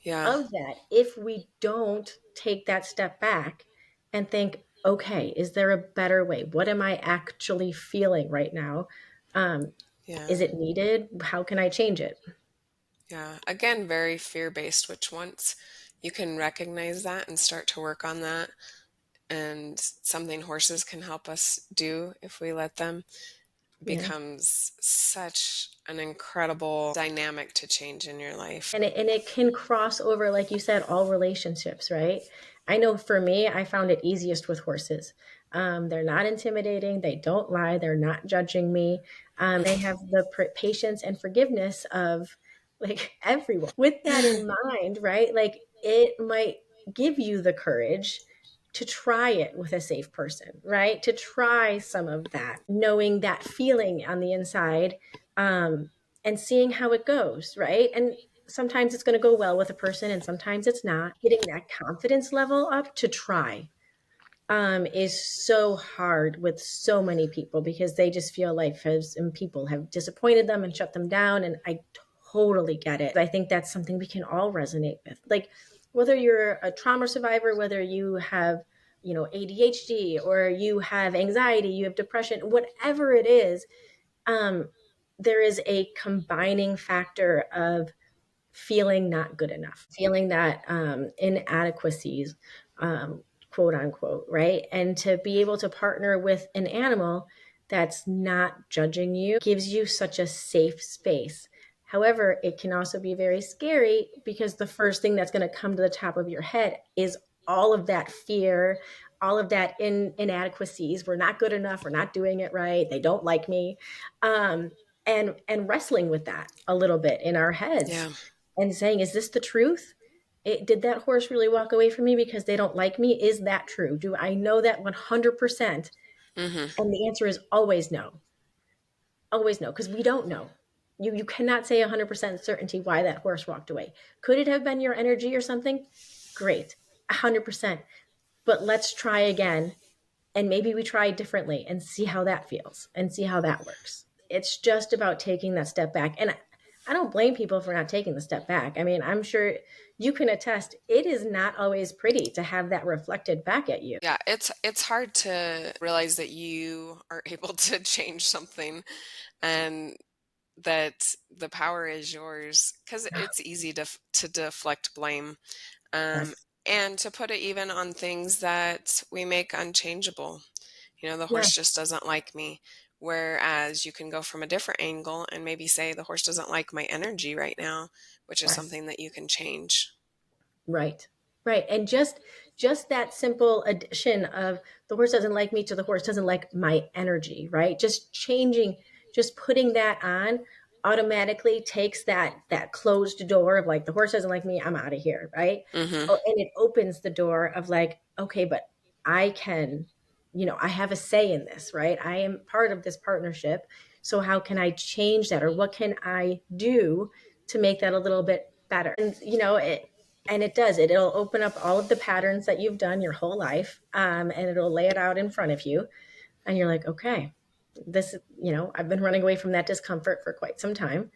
Yeah. of that if we don't take that step back and think, okay, is there a better way? What am I actually feeling right now? Um, Yeah. is it needed? How can I change it? Yeah. Again, very fear-based, which once you can recognize that and start to work on that, and something horses can help us do if we let them, Yeah. becomes such an incredible dynamic to change in your life. And it can cross over, like you said, all relationships, right? I know for me, I found it easiest with horses. They're not intimidating, they don't lie, they're not judging me. They have the patience and forgiveness of like everyone. With that in mind, right, like it might give you the courage to try it with a safe person, right, to try some of that, knowing that feeling on the inside, um, and seeing how it goes, right? And sometimes it's going to go well with a person and sometimes it's not. Getting that confidence level up to try, is so hard with so many people because they just feel like and people have disappointed them and shut them down. And I totally get it. I think that's something we can all resonate with. Like whether you're a trauma survivor, whether you have, ADHD, or you have anxiety, you have depression, whatever it is, um, there is a combining factor of feeling not good enough, feeling that, inadequacies, quote unquote, right? And to be able to partner with an animal that's not judging you gives you such a safe space. However, it can also be very scary because the first thing that's going to come to the top of your head is all of that fear, all of that inadequacies. We're not good enough. We're not doing it right. They don't like me. And wrestling with that a little bit in our heads Yeah. and saying, is this the truth? Did that horse really walk away from me because they don't like me? Is that true? Do I know that 100%? Hmm. And the answer is always no, because we don't know. You cannot say 100% certainty why that horse walked away. Could it have been your energy or something? Great, 100%. But let's try again, and maybe we try differently and see how that feels and see how that works. It's just about taking that step back. And I don't blame people for not taking the step back. I mean, I'm sure you can attest it is not always pretty to have that reflected back at you. Yeah, it's hard to realize that you are able to change something and that the power is yours, because it's easy to deflect blame, um, Yes. and to put it even on things that we make unchangeable. The Yeah. horse just doesn't like me. Whereas you can go from a different angle and maybe say the horse doesn't like my energy right now, which is Yes. something that you can change. Right. Right. And just that simple addition of the horse doesn't like me to the horse doesn't like my energy, right? Just changing, just putting that on automatically takes that closed door of like the horse doesn't like me, I'm out of here, right? Mhm. Oh, and it opens the door of like, okay, but I can, I have a say in this, right? I am part of this partnership. So how can I change that or what can I do to make that a little bit better? And it does it'll open up all of the patterns that you've done your whole life, and it'll lay it out in front of you, and you're like, okay, this I've been running away from that discomfort for quite some time,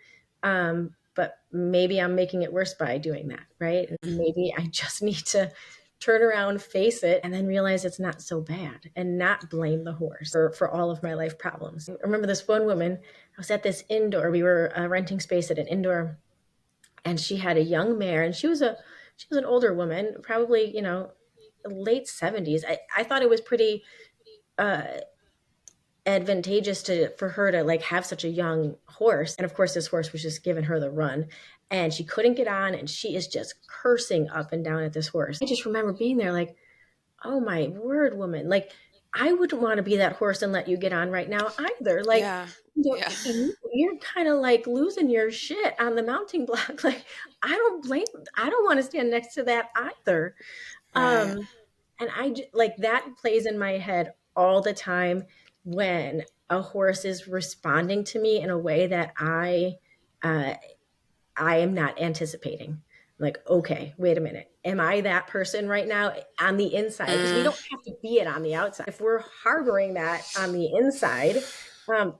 but maybe I'm making it worse by doing that, right? And maybe I just need to turn around, face it, and then realize it's not so bad and not blame the horse for all of my life problems. I remember this one woman. I was at this indoor, we were renting space at an indoor, and she had a young mare, and she was an older woman, probably late 70s. I thought it was pretty uh advantageous for her to like have such a young horse, and of course this horse was just giving her the run, and she couldn't get on, and she is just cursing up and down at this horse. I just remember being there like, oh my word, woman, like I wouldn't want to be that horse and let you get on right now either. Like, Yeah. Yeah. you're kind of like losing your shit on the mounting block. Like, I don't want to stand next to that either. Right. um and like that plays in my head all the time when a horse is responding to me in a way that uh I am not anticipating. Like, okay, wait a minute. Am I that person right now on the inside? Because we Mm, don't have to be it on the outside. If we're harboring that on the inside,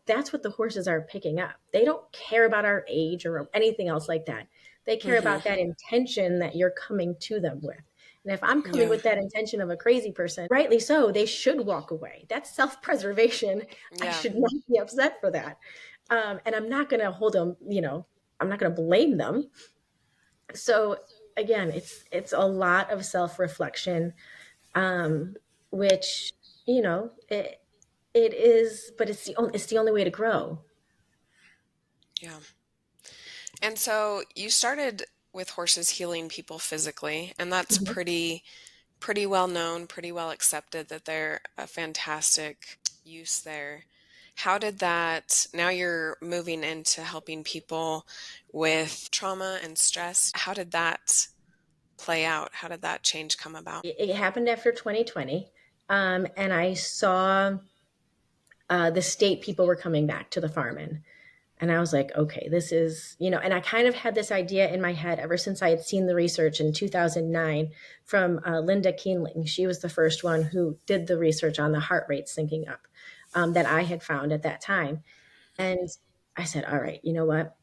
that's what the horses are picking up. They don't care about our age or anything else like that. They care mhm. about that intention that you're coming to them with. And if I'm coming Yeah. with that intention of a crazy person, rightly so, they should walk away. That's self preservation. I Yeah. should not be upset for that. And I'm not going to hold them, I'm not going to blame them. So again, it's a lot of self-reflection, um which it is, but it's the only way to grow. Yeah. And so you started with horses healing people physically, and that's Mhm. pretty well known, pretty well accepted that they're a fantastic use there. How did that, now you're moving into helping people with trauma and stress. How did that play out? How did that change come about? It happened after 2020, and I saw the state people were coming back to the farm in. And I was like, okay, this is, and I kind of had this idea in my head ever since I had seen the research in 2009 from Linda Keenling. She was the first one who did the research on the heart rate syncing up, that I had found at that time. And I said, all right, you know what?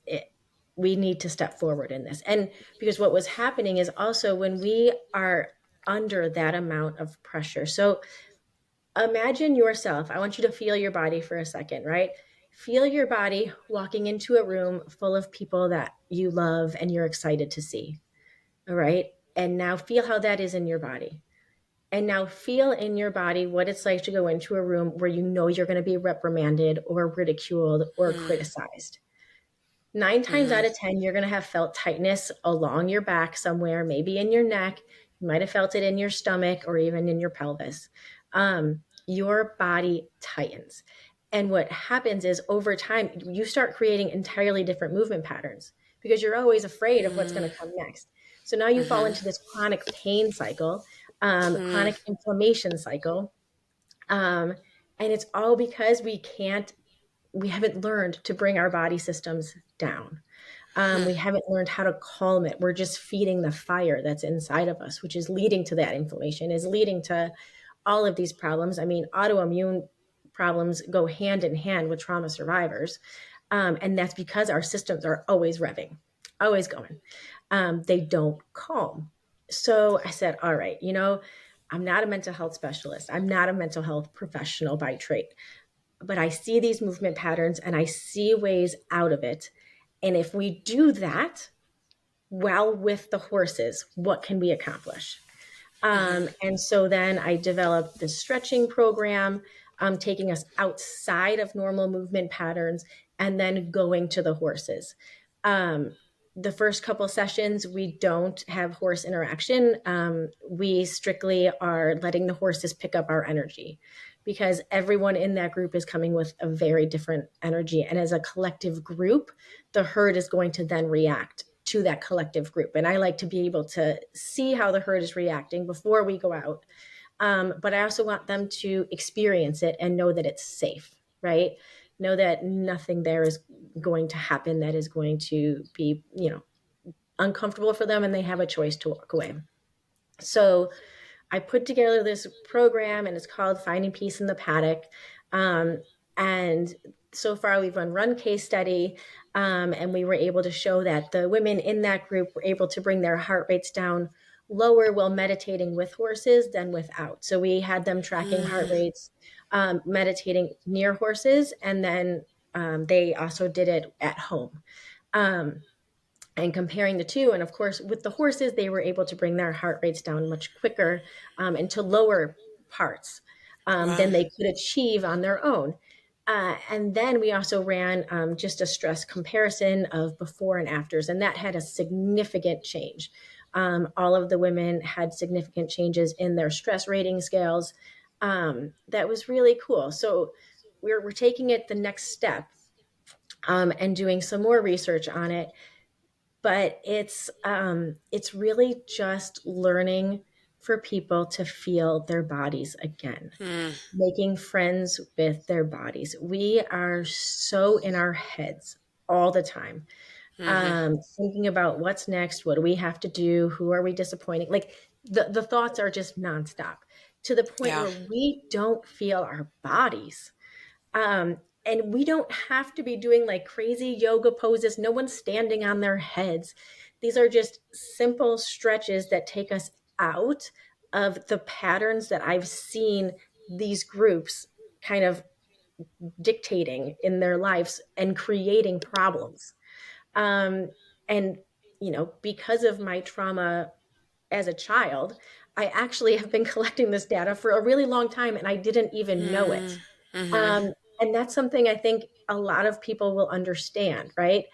We need to step forward in this. And because what was happening is also when we are under that amount of pressure. So imagine yourself. I want you to feel your body for a second, right? Feel your body walking into a room full of people that you love and you're excited to see. All right. And now feel how that is in your body. And now feel in your body what it's like to go into a room where you know you're going to be reprimanded or ridiculed or Mm, criticized. 9 times mhm, out of 10, you're going to have felt tightness along your back somewhere, maybe in your neck. You might have felt it in your stomach or even in your pelvis. Your body tightens. And what happens is over time, you start creating entirely different movement patterns because you're always afraid of what's mm, going to come next. So now you fall mhm, into this chronic pain cycle, mm, chronic inflammation cycle. Um, and it's all because we haven't learned to bring our body systems down. hmm, We haven't learned how to calm it. We're just feeding the fire that's inside of us, which is leading to that inflammation, is leading to all of these problems. I mean, autoimmune problems go hand in hand with trauma survivors. And that's because our systems are always revving, always going. They don't calm. So I said, all right, I'm not a mental health specialist. I'm not a mental health professional by trade, but I see these movement patterns and I see ways out of it. And if we do that well with the horses, what can we accomplish? mhm, And so then I developed this stretching program. taking us outside of normal movement patterns, and then going to the horses. Um, the first couple sessions, we don't have horse interaction. We strictly are letting the horses pick up our energy because everyone in that group is coming with a very different energy. And as a collective group, the herd is going to then react to that collective group. And I like to be able to see how the herd is reacting before we go out. But I also want them to experience it and know that it's safe, right? Know that nothing there is going to happen that is going to be, uncomfortable for them, and they have a choice to walk away. So I put together this program, and it's called Finding Peace in the Paddock. And so far, we've run case study, and we were able to show that the women in that group were able to bring their heart rates down lower while meditating with horses than without. So we had them tracking heart rates, meditating near horses, and then they also did it at home. Um, and comparing the two. And of course, with the horses, they were able to bring their heart rates down much quicker and to lower parts Wow. than they could achieve on their own. And then we also ran just a stress comparison of before and afters, and that had a significant change. All of the women had significant changes in their stress rating scales. That was really cool. So we're taking it the next step and doing some more research on it, but it's really just learning for people to feel their bodies again, Mm, making friends with their bodies. We are so in our heads all the time, hmm. thinking about what's next, what do we have to do, who are we disappointing, like the thoughts are just nonstop to the point Yeah. where we don't feel our bodies. And we don't have to be doing like crazy yoga poses. No one's standing on their heads. These are just simple stretches that take us out of the patterns that I've seen these groups kind of dictating in their lives and creating problems. Um, and, because of my trauma as a child, I actually have been collecting this data for a really long time and I didn't even know it. Mm, hmm. And that's something I think a lot of people will understand, right?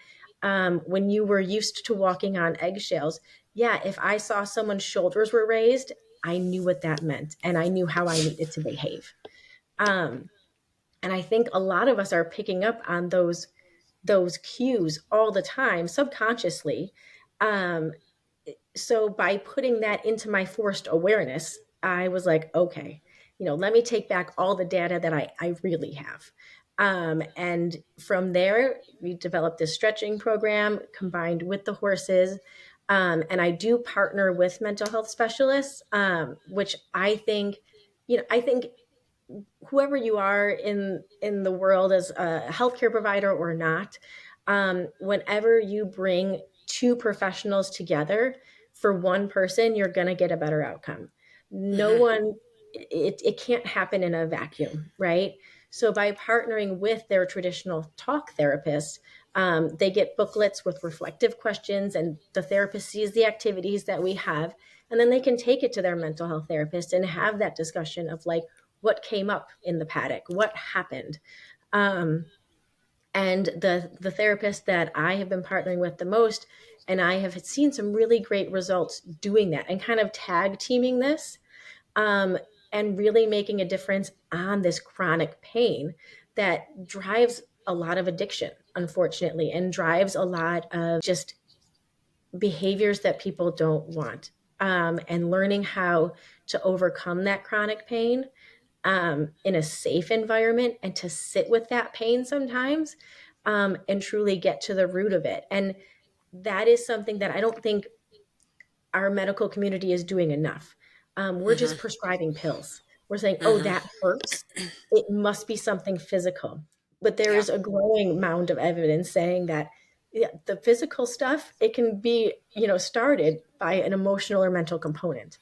When you were used to walking on eggshells, yeah, if I saw someone's shoulders were raised, I knew what that meant and I knew how I needed to behave. Um, and I think a lot of us are picking up on those cues all the time subconsciously. Um, so by putting that into my forced awareness, I was like, okay, let me take back all the data that I really have. And from there, we developed this stretching program combined with the horses. And I do partner with mental health specialists, which I think whoever you are in the world as a healthcare provider or not, whenever you bring two professionals together for one person, you're going to get a better outcome. No Hmm. one, it can't happen in a vacuum, right? So by partnering with their traditional talk therapist, they get booklets with reflective questions, and the therapist sees the activities that we have, and then they can take it to their mental health therapist and have that discussion of like, what came up in the paddock, what happened. um, and the therapist that I have been partnering with the most, and I have seen some really great results doing that and kind of tag teaming this, um, and really making a difference on this chronic pain that drives a lot of addiction, unfortunately, and drives a lot of just behaviors that people don't want, and learning how to overcome that chronic pain in a safe environment and to sit with that pain sometimes, and truly get to the root of it. And that is something that I don't think our medical community is doing enough. We're just Hmm. prescribing pills. We're saying, oh, Hmm. that hurts. It must be something physical. But there Yeah. is a growing mound of evidence saying that, yeah, the physical stuff, it can be, started by an emotional or mental component.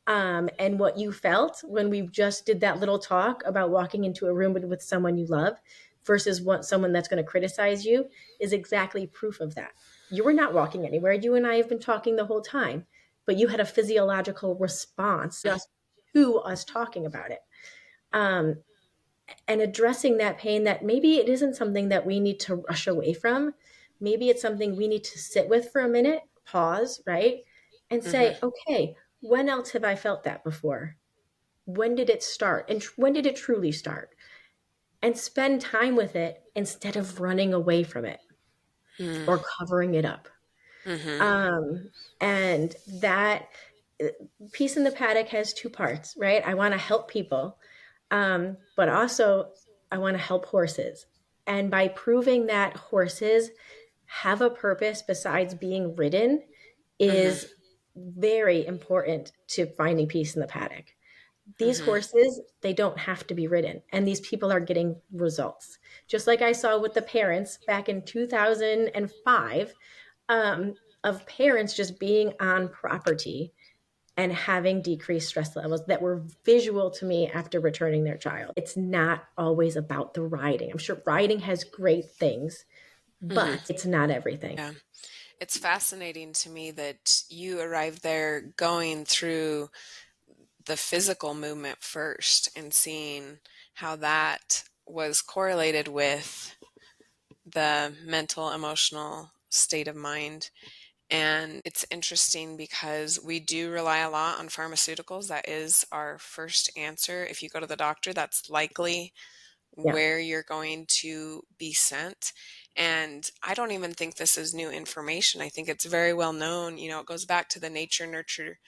And what you felt when we just did that little talk about walking into a room with someone you love versus someone that's going to criticize you is exactly proof of that. You were not walking anywhere. You and I have been talking the whole time, but you had a physiological response just to us talking about it. Um, and addressing that pain, that maybe it isn't something that we need to rush away from. Maybe it's something we need to sit with for a minute, pause, right? And say, Mm-hmm. okay, when else have I felt that before? When did it start? And when did it truly start? And spend time with it instead of running away from it or covering it up. Mm-hmm. Um, and that Peace in the Paddock has two parts, right? I want to help people, but also I want to help horses. And by proving that horses have a purpose besides being ridden is Mm-hmm. very important to finding peace in the paddock. These Mm-hmm. horses, they don't have to be ridden, and these people are getting results. Just like I saw with the parents back in 2005, of parents just being on property and having decreased stress levels that were visual to me after returning their child. It's not always about the riding. I'm sure riding has great things, Mm-hmm. but it's not everything. Yeah. It's fascinating to me that you arrived there going through the physical movement first and seeing how that was correlated with the mental, emotional state of mind. And it's interesting because we do rely a lot on pharmaceuticals. That is our first answer. If you go to the doctor, that's likely Yeah. where you're going to be sent. And I don't even think this is new information. I think it's very well known. You know, it goes back to the nature nurture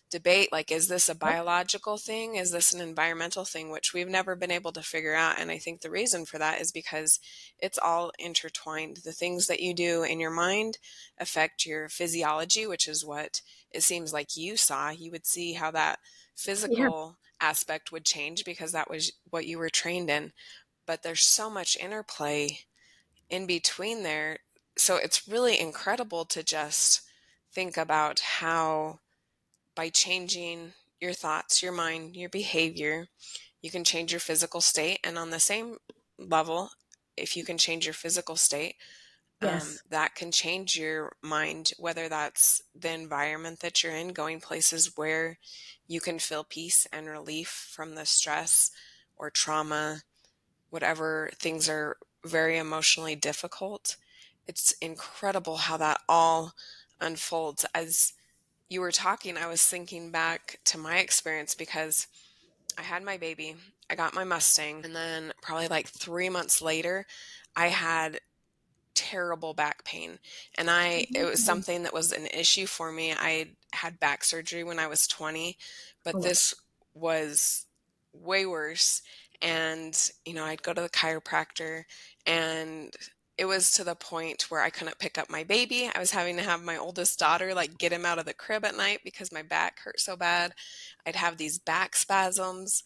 debate. Like, is this a Yep. biological thing? Is this an environmental thing? Which we've never been able to figure out. And I think the reason for that is because it's all intertwined. The things that you do in your mind affect your physiology, which is what it seems like you saw. You would see how that Yeah. physical aspect would change because that was what you were trained in, but there's so much interplay in between there. So it's really incredible to just think about how by changing your thoughts, your mind, your behavior, you can change your physical state. And on the same level, if you can change your physical state, Yes. that can change your mind, whether that's the environment that you're in, going places where you can feel peace and relief from the stress or trauma, whatever things are very emotionally difficult. It's incredible how that all unfolds. As you were talking, I was thinking back to my experience because I had my baby, I got my Mustang, and then probably like 3 months later, I had terrible back pain. And it was Mhm. something that was an issue for me. I had back surgery when I was 20, Oh, but wow. this was way worse. And, you know, I'd go to the chiropractor, and it was to the point where I couldn't pick up my baby. I was having to have my oldest daughter like get him out of the crib at night because my back hurt so bad. I'd have these back spasms.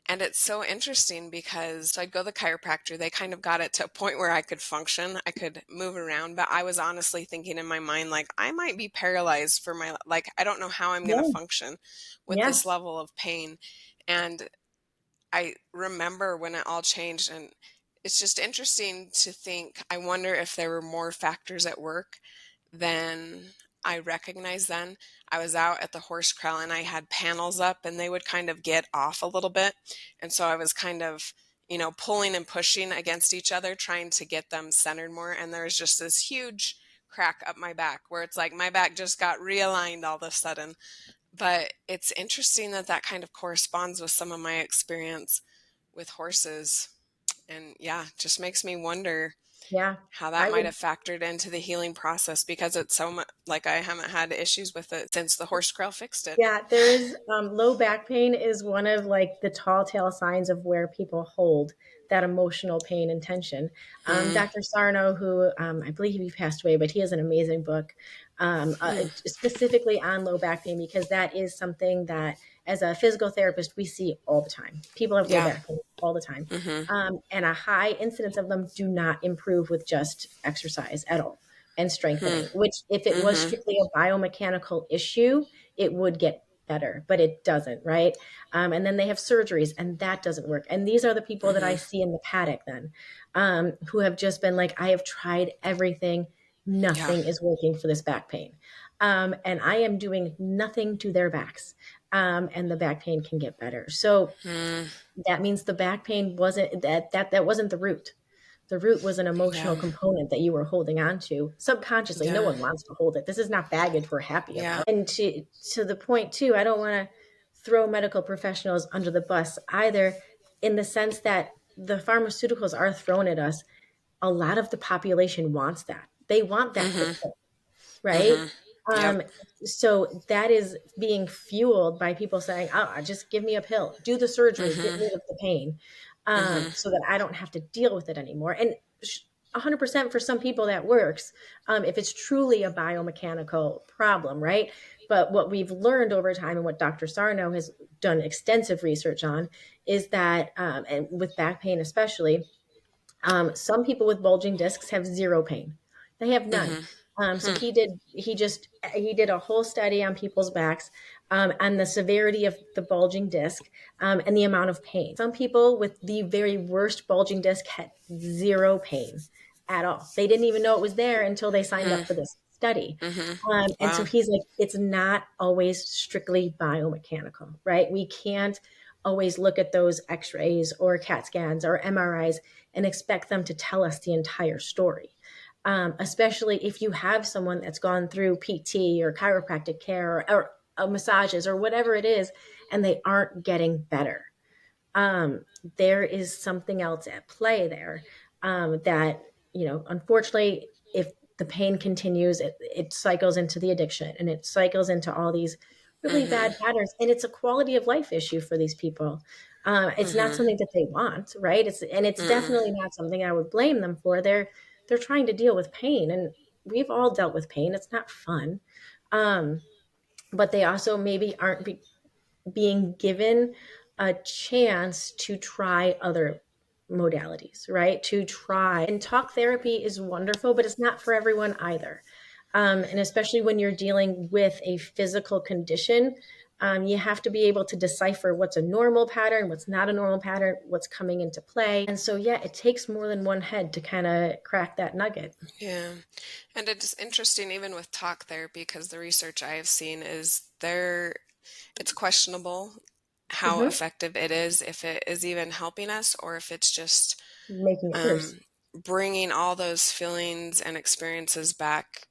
And it's so interesting because so I'd go to the chiropractor. They kind of got it to a point where I could function, I could move around, but I was honestly thinking in my mind, like, I might be paralyzed for like, I don't know how I'm going to Yeah. function with this Yes. level of pain. And I remember when it all changed, and it's just interesting to think. I wonder if there were more factors at work than I recognized then. I was out at the horse corral and I had panels up and they would kind of get off a little bit. And so I was kind of, you know, pulling and pushing against each other, trying to get them centered more. And there was just this huge crack up my back where it's like my back just got realigned all of a sudden. But it's interesting that that kind of corresponds with some of my experience with horses. And yeah, just makes me wonder Yeah. how that I might would have factored into the healing process because it's so much like I haven't had issues with it since the horse trail fixed it. Yeah, there is low back pain is one of like the tall tale signs of where people hold that emotional pain and tension. Hmm. Dr. Sarno, who I believe he passed away, but he has an amazing book Hmm. specifically on low back pain because that is something that, as a physical therapist, we see all the time. People have low Yeah. back pain all the time, Hmm. and a high incidence of them do not improve with just exercise at all and Hmm. strengthening. Which, if it was Hmm. strictly a biomechanical issue, it would get better, but it doesn't, right? And then they have surgeries, and that doesn't work. And these are the people that I Hmm. see in the paddock then, who have just been like, I have tried everything, Yeah. nothing is working for this back pain. and I am doing nothing to their backs, and the back pain can get better. So Mm, that means the back pain wasn't that wasn't the root. The root was an yeah. emotional component that you were holding on to subconsciously. No Yeah. one wants to hold it. This is not baggage we're happy Yeah. about. And to the point too, I don't want to throw medical professionals under the bus either, in the sense that the pharmaceuticals are thrown at us. A lot of the population wants that. They want that quick Mm-hmm. fix, right? Mm-hmm. Yep. Um, so that is being fueled by people saying, "Oh, just give me a pill, do the surgery, get Mm-hmm. rid of the pain, Mm-hmm. so that I don't have to deal with it anymore." And 100% for some people that works, if it's truly a biomechanical problem, right? But what we've learned over time, and what Dr. Sarno has done extensive research on, is that, and with back pain especially, some people with bulging discs have zero pain. They have none. Mm-hmm. So Hmm. he did a whole study on people's backs, and the severity of the bulging disc, and the amount of pain. Some people with the very worst bulging disc had zero pain at all. They didn't even know it was there until they signed up for this study. Mm-hmm. And so Wow. he's like, it's not always strictly biomechanical, right? We can't always look at those x-rays or CAT scans or MRIs and expect them to tell us the entire story. Especially if you have someone that's gone through PT or chiropractic care, or massages or whatever it is, and they aren't getting better. There is something else at play there, that, unfortunately, if the pain continues, it cycles into the addiction, and it cycles into all these really bad Mm-hmm. patterns. And it's a quality of life issue for these people. It's not Mm-hmm. something that they want, right? It's Mm-mm. definitely not something I would blame them for. They're trying to deal with pain, and we've all dealt with pain. It's not fun. Um, but they also maybe aren't being given a chance to try other modalities, right? To try. And talk therapy is wonderful, but it's not for everyone either. And especially when you're dealing with a physical condition, you have to be able to decipher what's a normal pattern, what's not a normal pattern, what's coming into play. And so, yeah, it takes more than one head to kind of crack that nugget. Yeah. And it's interesting even with talk therapy because the research I have seen is there it's questionable how Hmm. effective it is, if it is even helping us or if it's just Making it worse. um, bringing all those feelings and experiences back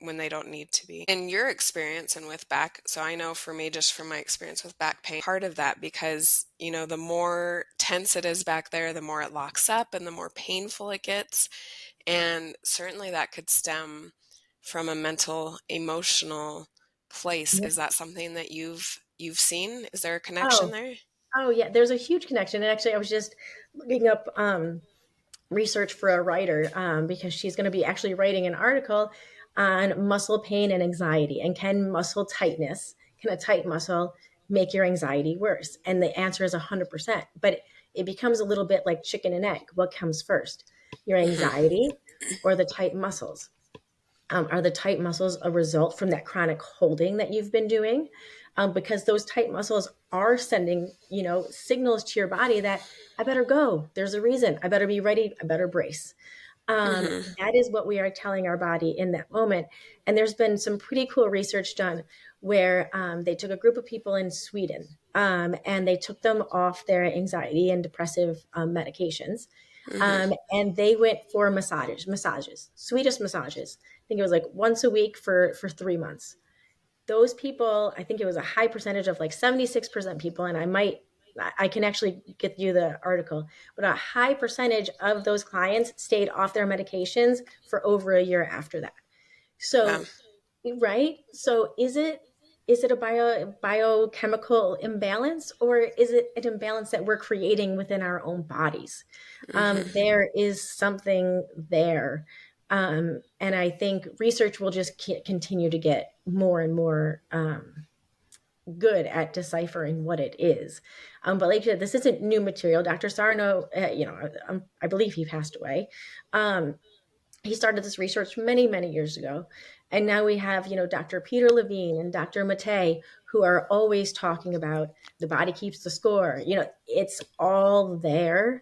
when they don't need to be. In your experience and with back, so I know for me, just from my experience with back pain, part of that because, the more tense it is back there, the more it locks up and the more painful it gets. And certainly that could stem from a mental, emotional place. Yeah. Is that something that you've seen? Is there a connection Oh, there? oh yeah. There's a huge connection. And actually, I was just looking up research for a writer, because she's going to be actually writing an article on muscle pain and anxiety, and can a tight muscle make your anxiety worse? And the answer is 100%. But it becomes a little bit like chicken and egg. What comes first, your Hmm. anxiety or the tight muscles? Are the tight muscles a result from that chronic holding that you've been doing? Because those tight muscles are sending, signals to your body that I better go. There's a reason. I better be ready. I better brace. Hmm. That is what we are telling our body in that moment. And there's been some pretty cool research done where, they took a group of people in Sweden, and they took them off their anxiety and depressive, medications. Hmm. And they went for massages, Swedish massages. I think it was like once a week for 3 months. Those people, I think it was a high percentage of like 76% people, and I can actually get you the article, but a high percentage of those clients stayed off their medications for over a year after that. Wow. So, right? So is it a biochemical imbalance, or is it an imbalance that we're creating within our own bodies? Hmm. There is something there. And I think research will just continue to get more and more, good at deciphering what it is. But like you said, this isn't new material. Dr. Sarno, I believe he passed away. Um, he started this research many, many years ago. And now we have, Dr. Peter Levine and Dr. Matei, who are always talking about the body keeps the score. It's all there.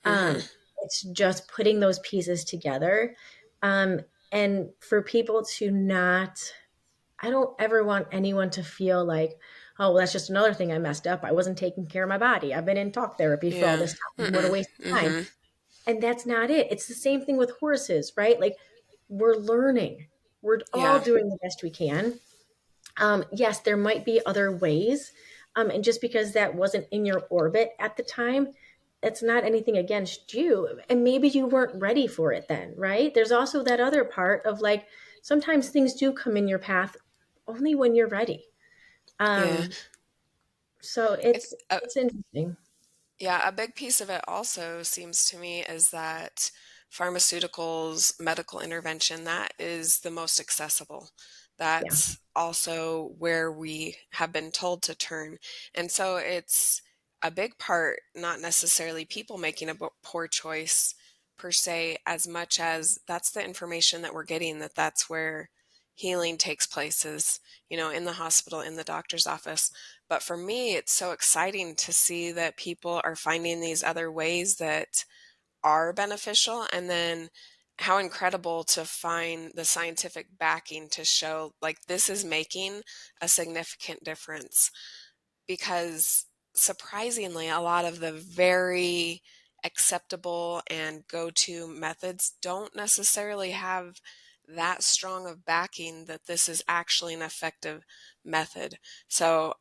Hmm. Um, it's just putting those pieces together. Um, and for people to not I don't ever want anyone to feel like, oh, well, that's just another thing I messed up. I wasn't taking care of my body. I've been in talk therapy for all Yeah. this time. What a Mm-mm. waste of time. Mm-hmm. And that's not it. It's the same thing with horses, right? Like, we're learning. We're all Yeah. doing the best we can. Yes, there might be other ways. And just because that wasn't in your orbit at the time, it's not anything against you. And maybe you weren't ready for it then, right? There's also that other part of like, sometimes things do come in your path only when you're ready. Yeah. Um, so It, it's interesting. Yeah, a big piece of it also seems to me is that pharmaceuticals, medical intervention, that is the most accessible. Yeah. That's also where we have been told to turn. And so it's a big part, not necessarily people making a poor choice per se, as much as that's the information that we're getting, that that's where healing takes place is, in the hospital, in the doctor's office. But for me, it's so exciting to see that people are finding these other ways that are beneficial. And then how incredible to find the scientific backing to show like this is making a significant difference. Because surprisingly, a lot of the very acceptable and go to methods don't necessarily have that strong of backing that this is actually an effective method. So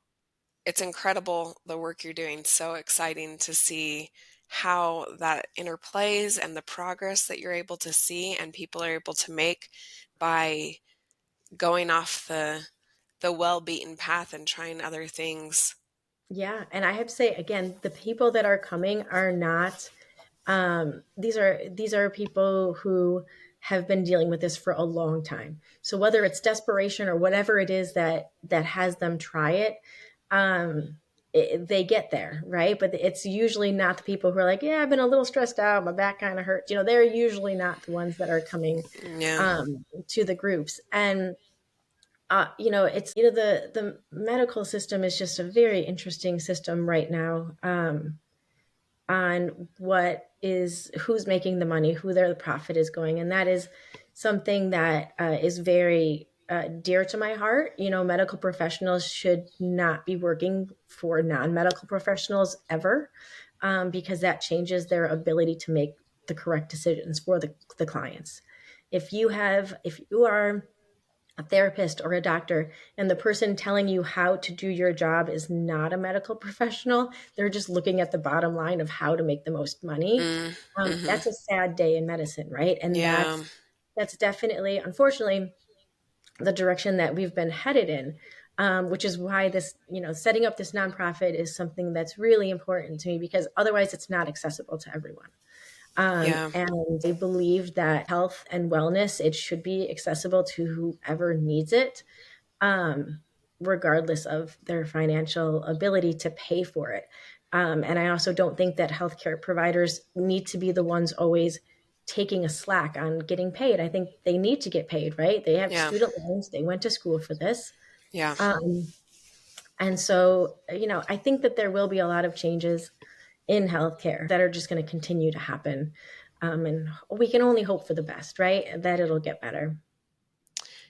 it's incredible the work you're doing. So exciting to see how that interplays and the progress that you're able to see and people are able to make by going off the well-beaten path and trying other things. Yeah. And I have to say, again, the people that are coming are not these are people who have been dealing with this for a long time. So whether it's desperation or whatever it is that has them try it, they get there, right? But it's usually not the people who are like, yeah, I've been a little stressed out, my back kind of hurts. They're usually not the ones that are coming Yeah, to the groups. And it's the medical system is just a very interesting system right now. On who's making the money, who their profit is going. And that is something that is very dear to my heart. Medical professionals should not be working for non-medical professionals ever, because that changes their ability to make the correct decisions for the clients. If you are a therapist or a doctor and the person telling you how to do your job is not a medical professional, they're just looking at the bottom line of how to make the most money. mm-hmm. That's a sad day in medicine, right? And Yeah, that's definitely, unfortunately, the direction that we've been headed in, which is why this, setting up this nonprofit is something that's really important to me, because otherwise it's not accessible to everyone. yeah, And they believe that health and wellness, it should be accessible to whoever needs it, um, regardless of their financial ability to pay for it. And I also don't think that healthcare providers need to be the ones always taking a slack on getting paid. I think they need to get paid, right? They have yeah, student loans, they went to school for this. yeah, Um, and so, I think that there will be a lot of changes in healthcare that are just going to continue to happen. And we can only hope for the best, right? That it'll get better.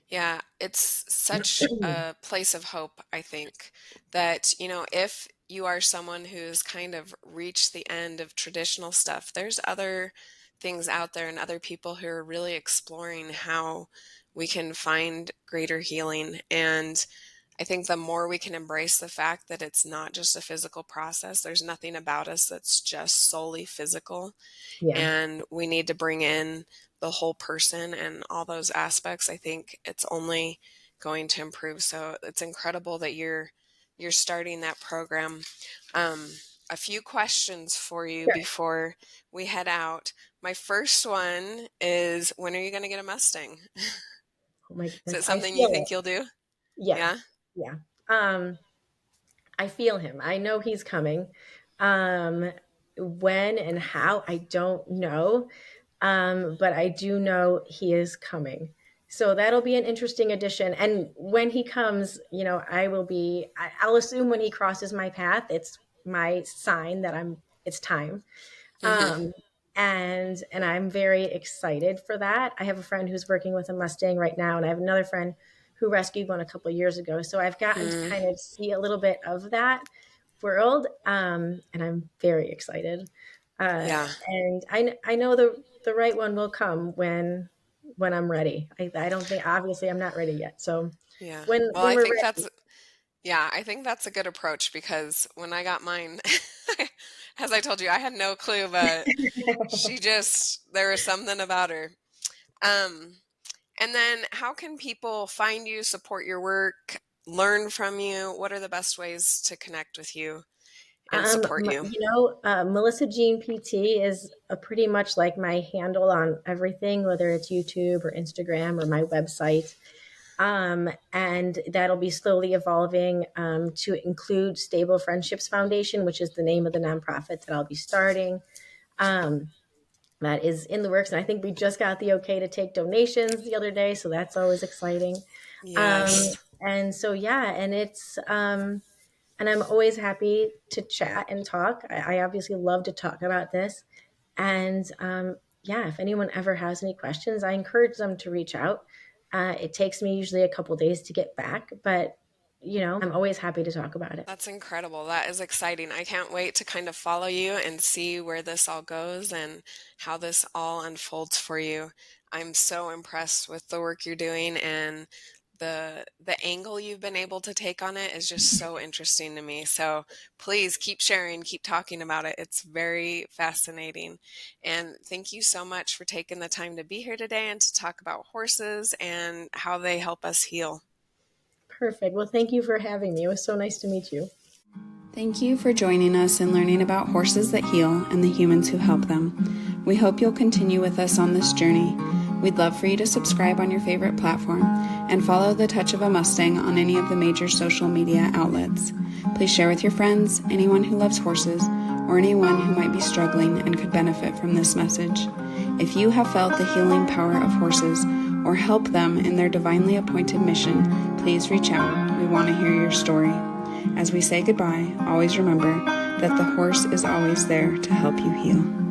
yeah. It's such a place of hope, I think, that, if you are someone who's kind of reached the end of traditional stuff, there's other things out there and other people who are really exploring how we can find greater healing. And I think the more we can embrace the fact that it's not just a physical process, there's nothing about us that's just solely physical, Yeah. and we need to bring in the whole person and all those aspects. I think it's only going to improve. So it's incredible that you're starting that program. Um, a few questions for you Sure. before we head out. My first one is, when are you going to get a Mustang? Oh my Is goodness. it I something you feel think it. you'll do? Yeah. Yeah? Yeah. Um, I feel him. I know he's coming. Um, when and how, I don't know. But I do know he is coming. So that'll be an interesting addition. And when he comes, I'll assume when he crosses my path, it's my sign that it's time. Mm-hmm. Um, and I'm very excited for that. I have a friend who's working with a Mustang right now, and I have another friend who rescued one a couple years ago. So I've gotten to Hmm. kind of see a little bit of that world, and I'm very excited. Yeah. And I know the right one will come when I'm ready. I don't think, obviously I'm not ready yet. So Yeah. Well, when I we're think ready. that's a good approach because when I got mine, as I told you, I had no clue, but there was something about her. Um, and then how can people find you, support your work, learn from you? What are the best ways to connect with you and support you? Melissa Jean PT is pretty much like my handle on everything, whether it's YouTube or Instagram or my website. And that'll be slowly evolving to include Stable Friendships Foundation, which is the name of the nonprofit that I'll be starting. Um, that is in the works. And I think we just got the okay to take donations the other day. So that's always exciting. Yes. And so, yeah, and I'm always happy to chat and talk. I obviously love to talk about this. And yeah, if anyone ever has any questions, I encourage them to reach out. It takes me usually a couple days to get back, but I'm always happy to talk about it. That's incredible. That is exciting. I can't wait to kind of follow you and see where this all goes and how this all unfolds for you. I'm so impressed with the work you're doing and the angle you've been able to take on it is just so interesting to me. So please keep sharing, keep talking about it. It's very fascinating. And thank you so much for taking the time to be here today and to talk about horses and how they help us heal. Perfect. Well, thank you for having me. It was so nice to meet you. Thank you for joining us and learning about horses that heal and the humans who help them. We hope you'll continue with us on this journey. We'd love for you to subscribe on your favorite platform and follow The Touch of a Mustang on any of the major social media outlets. Please share with your friends, anyone who loves horses, or anyone who might be struggling and could benefit from this message. If you have felt the healing power of horses or help them in their divinely appointed mission, please reach out. We want to hear your story. As we say goodbye, always remember that the horse is always there to help you heal.